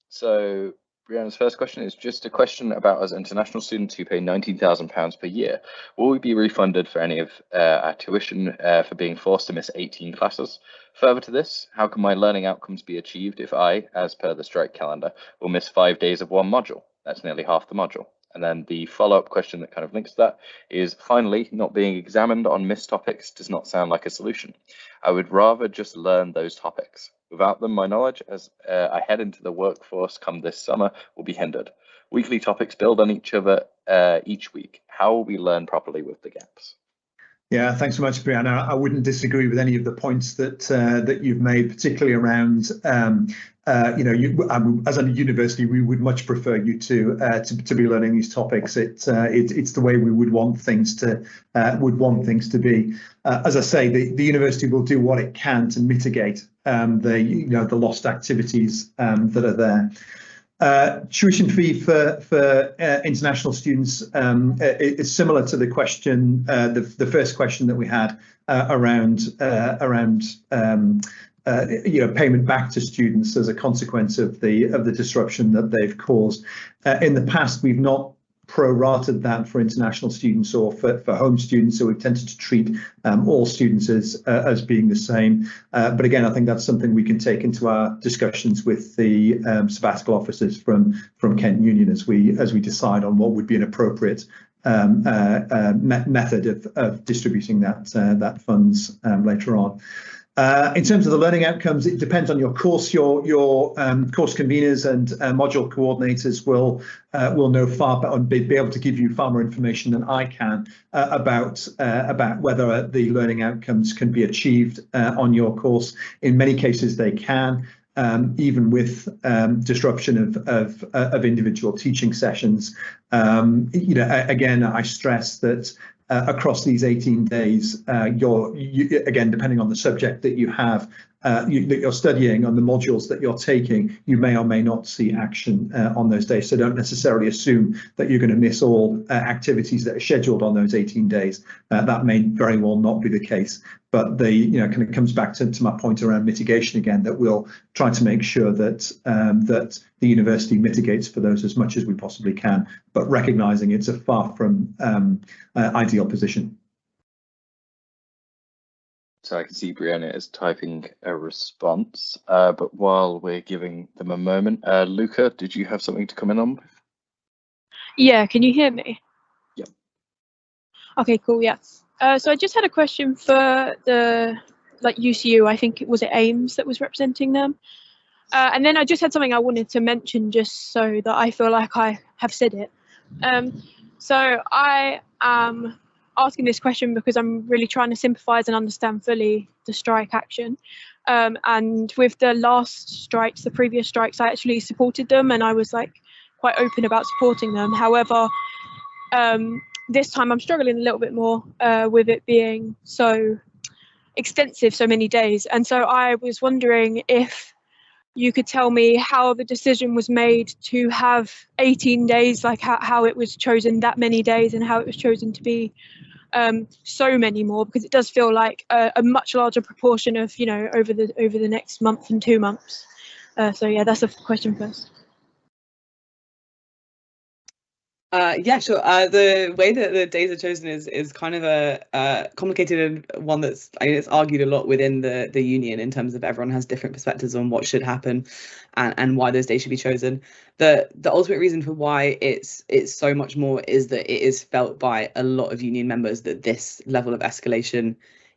So Brianna's first question is just a question about us international students who pay £19,000 per year. Will we be refunded for any of our tuition for being forced to miss 18 classes? Further to this, how can my learning outcomes be achieved if I, as per the strike calendar, will miss 5 days of one module? That's nearly half the module. And then the follow-up question that kind of links to that is, finally, not being examined on missed topics does not sound like a solution. I would rather just learn those topics. Without them, my knowledge as I head into the workforce come this summer will be hindered. Weekly topics build on each other each week. How will we learn properly with the gaps? Yeah, thanks so much, Brianna. I wouldn't disagree with any of the points that you've made, particularly around as a university, we would much prefer you to be learning these topics. It's the way we would want things to be. As I say, the university will do what it can to mitigate the lost activities that are there. Tuition fee for international students is similar to the question, the first question that we had around payment back to students as a consequence of the disruption that they've caused. In the past, we've not prorated that for international students or for home students, so we've tended to treat all students as being the same. But again, I think that's something we can take into our discussions with the sabbatical officers from Kent Union as we decide on what would be an appropriate method of distributing that funds later on. In terms of the learning outcomes, it depends on your course. Your course conveners and module coordinators will know far better and be able to give you far more information than I can about whether the learning outcomes can be achieved on your course. In many cases, they can. Even with disruption of individual teaching sessions. Again, I stress that across these 18 days, again, depending on the subject that you have, that you're studying, on the modules that you're taking, you may or may not see action on those days. So don't necessarily assume that you're going to miss all activities that are scheduled on those 18 days. That may very well not be the case. But kind of comes back to my point around mitigation again, that we'll try to make sure that that the university mitigates for those as much as we possibly can, but recognising it's a far from ideal position. So I can see Brianna is typing a response, but while we're giving them a moment, Luca, did you have something to come in on? Yeah, can you hear me? Yep. Okay, cool, yeah. So I just had a question for the UCU, I think it was AIMS that was representing them. And then I just had something I wanted to mention just so that I feel like I have said it. So I am asking this question because I'm really trying to sympathise and understand fully the strike action. And with the last strikes, the previous strikes, I actually supported them and I was quite open about supporting them. However, this time I'm struggling a little bit more with it being so extensive, so many days. And so I was wondering if you could tell me how the decision was made to have 18 days, how it was chosen that many days and how it was chosen to be so many more, because it does feel like a much larger proportion of, over the next month and 2 months. So yeah, that's the question first. Yeah, sure. The way that the days are chosen is kind of a complicated one that's, I mean, it's argued a lot within the union in terms of everyone has different perspectives on what should happen and why those days should be chosen. The ultimate reason for why it's so much more is that it is felt by a lot of union members that this level of escalation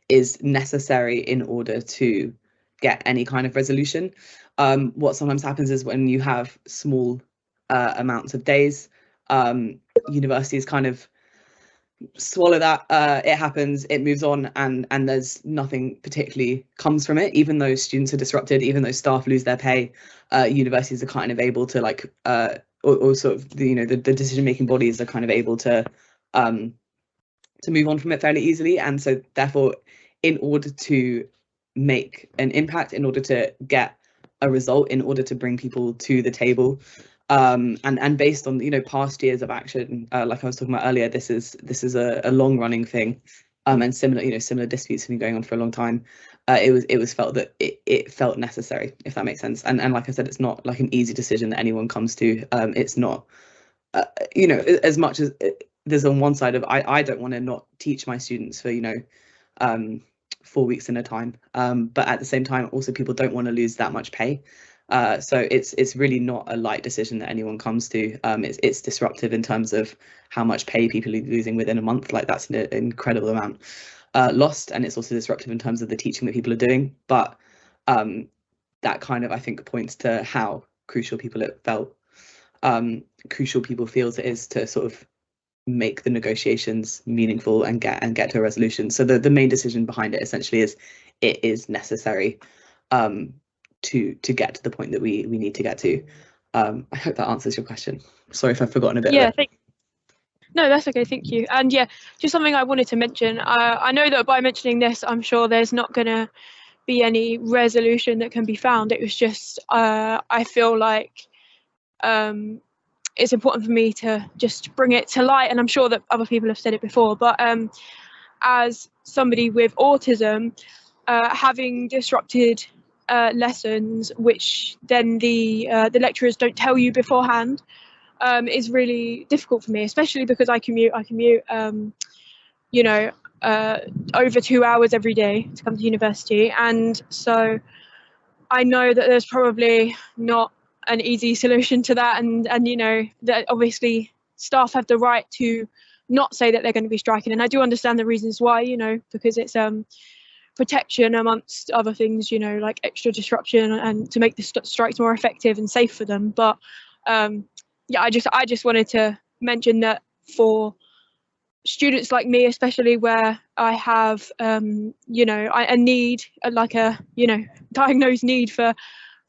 is necessary in order to get any kind of resolution. What sometimes happens is when you have small amounts of days, universities kind of swallow that, it happens, it moves on, and there's nothing particularly comes from it. Even though students are disrupted, even though staff lose their pay, universities are kind of able to like or sort of the decision-making bodies are kind of able to move on from it fairly easily. And so therefore, in order to make an impact, in order to get a result, in order to bring people to the table, and based on past years of action, like I was talking about earlier, this is a long running thing, and similar disputes have been going on for a long time. It was felt that it felt necessary, if that makes sense. And like I said, it's not like an easy decision that anyone comes to. It's not as much as there's on one side of I don't want to not teach my students for 4 weeks in a time, but at the same time also people don't want to lose that much pay. So it's really not a light decision that anyone comes to. It's disruptive in terms of how much pay people are losing within a month. Like that's an incredible amount lost, and it's also disruptive in terms of the teaching that people are doing. But that kind of, I think, points to how crucial people feel it is to sort of make the negotiations meaningful and get to a resolution. So the main decision behind it essentially is it is necessary to get to the point that we need to get to. I hope that answers your question. Sorry if I've forgotten a bit. Yeah, no, that's okay, thank you. And yeah, just something I wanted to mention. I know that by mentioning this, I'm sure there's not going to be any resolution that can be found. It was just, I feel like it's important for me to just bring it to light, and I'm sure that other people have said it before, but as somebody with autism, having disrupted lessons, which then the lecturers don't tell you beforehand, is really difficult for me, especially because I commute over 2 hours every day to come to university, and so I know that there's probably not an easy solution to that, and that obviously staff have the right to not say that they're going to be striking, and I do understand the reasons why, because it's protection amongst other things, like extra disruption and to make the strikes more effective and safe for them. But yeah, I just wanted to mention that for students like me, especially where I have a need, like a diagnosed need for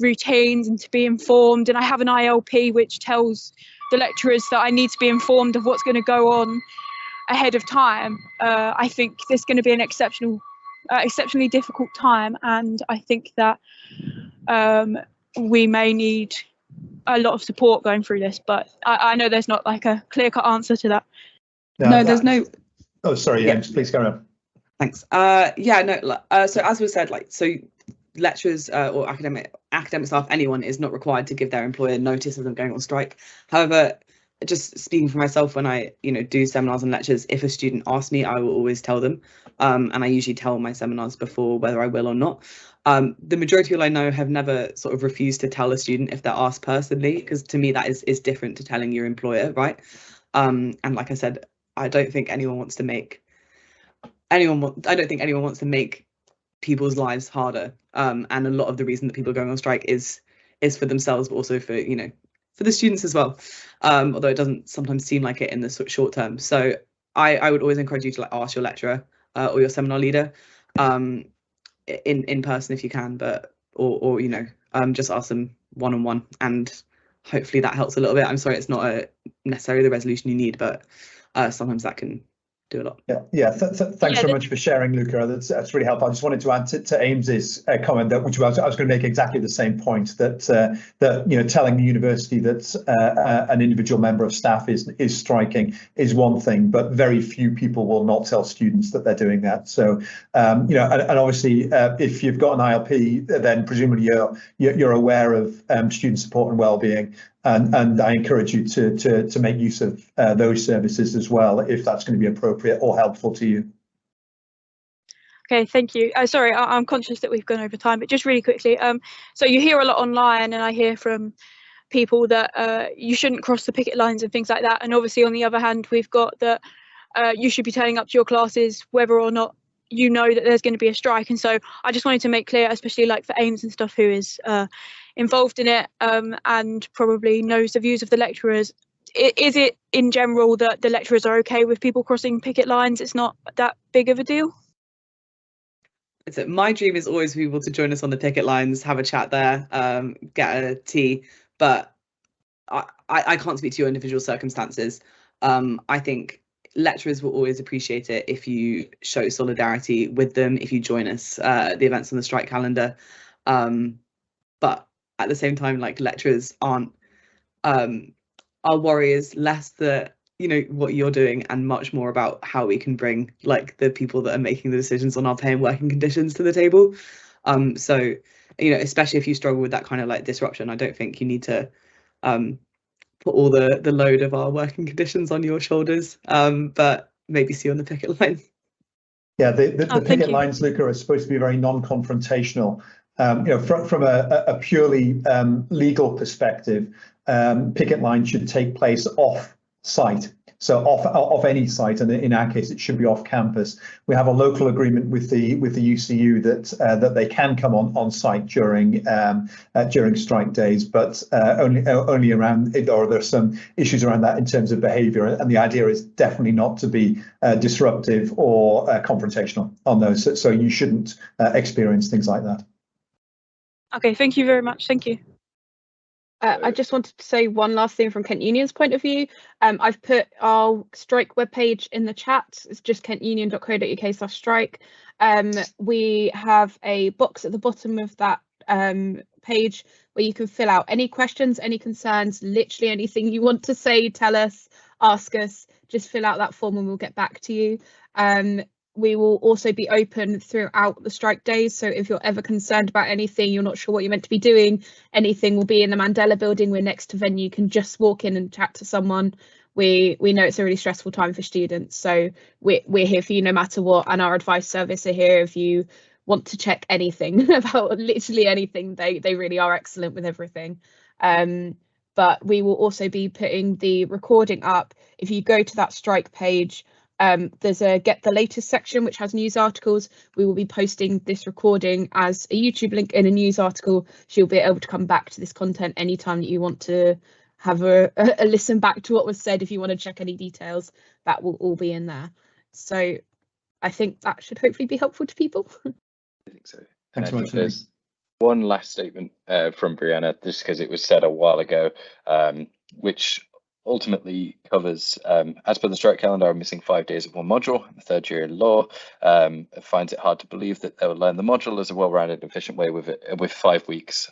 routines and to be informed, and I have an ILP which tells the lecturers that I need to be informed of what's going to go on ahead of time. I think this is going to be an exceptionally difficult time, and I think that we may need a lot of support going through this, but I know there's not like a clear-cut answer to that. There's no. Oh, sorry, James, please carry on. Thanks. So as was said, lecturers or academic staff, anyone is not required to give their employer notice of them going on strike. However, just speaking for myself, when I do seminars and lectures, if a student asks me, I will always tell them, and I usually tell my seminars before whether I will or not. The majority of people I know have never sort of refused to tell a student if they're asked personally, because to me that is different to telling your employer, right? And like I said, I don't think anyone wants to make people's lives harder, and a lot of the reason that people are going on strike is for themselves, but also for for the students as well, although it doesn't sometimes seem like it in the short term. So I would always encourage you to ask your lecturer or your seminar leader in person if you can, but or just ask them one-on-one, and hopefully that helps a little bit. I'm sorry it's not necessarily the resolution you need, but sometimes that can do a lot. Thanks very much for sharing, Luca. That's really helpful. I just wanted to add to Ames's comment that which I was going to make exactly the same point, that telling the university that an individual member of staff is striking is one thing, but very few people will not tell students that they're doing that. So and obviously if you've got an ILP, then presumably you're aware of student support and well-being. And I encourage you to make use of those services as well, if that's going to be appropriate or helpful to you. Okay, thank you. Sorry, I'm conscious that we've gone over time, but just really quickly, so you hear a lot online, and I hear from people that you shouldn't cross the picket lines and things like that. And obviously, on the other hand, we've got that you should be turning up to your classes whether or not you know that there's going to be a strike. And so I just wanted to make clear, especially like for AIMS and stuff, who is involved in it and probably knows the views of the lecturers. Is it in general that the lecturers are okay with people crossing picket lines? It's not that big of a deal? So my dream is always for people to join us on the picket lines, have a chat there, get a tea. But I can't speak to your individual circumstances. I think lecturers will always appreciate it if you show solidarity with them, if you join us the events on the strike calendar. But at the same time, like, lecturers aren't our worries, less that, you know, what you're doing and much more about how we can bring like the people that are making the decisions on our pay and working conditions to the table. So, you know, especially if you struggle with that kind of like disruption, I don't think you need to put all the load of our working conditions on your shoulders, but maybe see you on the picket line. Yeah, the picket lines, Luca, are supposed to be very non-confrontational. You know, from a purely legal perspective, picket lines should take place off site, so off any site, and in our case, it should be off campus. We have a local agreement with the UCU that they can come on site during strike days, but only around it, or there's some issues around that in terms of behaviour, and the idea is definitely not to be disruptive or confrontational on those. So you shouldn't experience things like that. Okay, thank you very much. Thank you. I just wanted to say one last thing from Kent Union's point of view. I've put our strike webpage in the chat. It's just kentunion.co.uk/strike. We have a box at the bottom of that page where you can fill out any questions, any concerns, literally anything you want to say, tell us, ask us. Just fill out that form and we'll get back to you. We will also be open throughout the strike days. So if you're ever concerned about anything, you're not sure what you're meant to be doing, anything will be in the Mandela building. We're next to venue. You can just walk in and chat to someone. We know it's a really stressful time for students. So we're here for you no matter what. And our advice service are here if you want to check anything about literally anything. They really are excellent with everything. But we will also be putting the recording up. If you go to that strike page, there's a Get the Latest section which has news articles. We will be posting this recording as a YouTube link in a news article, so you'll be able to come back to this content anytime that you want to have a listen back to what was said. If you want to check any details, that will all be in there. So I think that should hopefully be helpful to people. I think so. Thanks so much. There's one last statement from Brianna, just because it was said a while ago, which ultimately covers, as per the strike calendar, I'm missing 5 days of one module. I'm a third year in law. Finds it hard to believe that they will learn the module as a well-rounded, efficient way with 5 weeks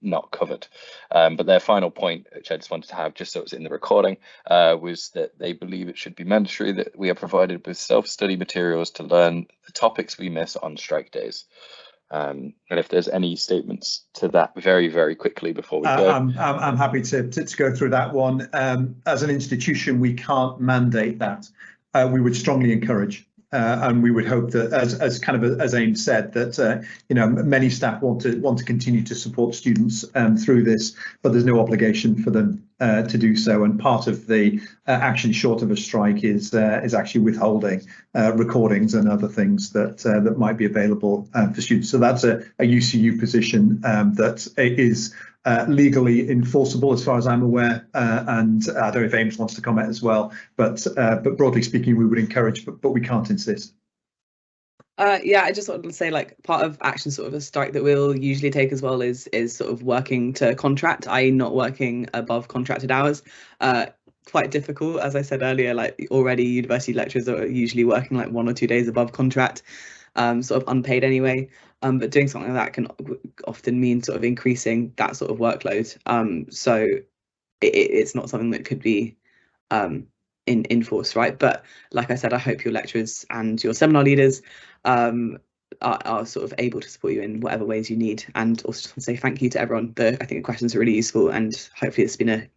not covered. But their final point, which I just wanted to have just so it was in the recording, was that they believe it should be mandatory that we are provided with self-study materials to learn the topics we miss on strike days. And if there's any statements to that very, very quickly before we go. I'm happy to go through that one. As an institution, we can't mandate that. We would strongly encourage, and we would hope that, as AIMS said, that you know, many staff want to continue to support students through this, but there's no obligation for them to do so. And part of the action short of a strike is actually withholding recordings and other things that might be available for students. So that's a UCU position that is legally enforceable as far as I'm aware, and I don't know if AIMS wants to comment as well, but broadly speaking, we would encourage, but we can't insist. Yeah, I just wanted to say, like, part of action sort of a strike that we'll usually take as well is sort of working to contract, i.e. not working above contracted hours. Quite difficult, as I said earlier, like already university lecturers are usually working like 1 or 2 days above contract, sort of unpaid anyway. But doing something like that can often mean sort of increasing that sort of workload. So it's not something that could be enforced, right? But like I said, I hope your lecturers and your seminar leaders are sort of able to support you in whatever ways you need. And also just want to say thank you to everyone. I think the questions are really useful, and hopefully it's been a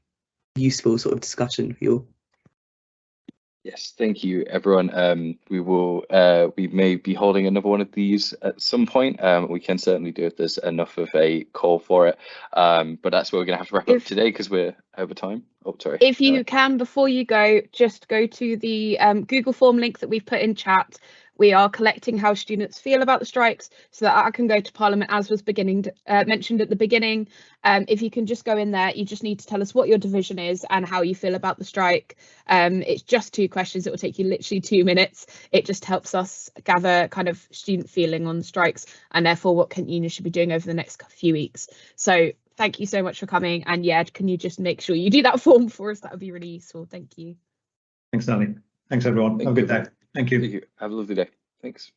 useful sort of discussion for you all. Yes, thank you, everyone. We may be holding another one of these at some point. We can certainly do if there's enough of a call for it. But that's where we're going to have to wrap up today because we're over time. Oh, sorry. If you can, before you go, just go to the Google form link that we've put in chat. We are collecting how students feel about the strikes so that I can go to Parliament, as was mentioned at the beginning. If you can just go in there, you just need to tell us what your division is and how you feel about the strike. It's just 2 questions. It will take you literally 2 minutes. It just helps us gather kind of student feeling on the strikes and therefore what Kent Union should be doing over the next few weeks. So thank you so much for coming. And yeah, can you just make sure you do that form for us? That would be really useful. Thank you. Thanks, Danny. Thanks, everyone. Have a good day. Thank you. Have a lovely day. Thanks.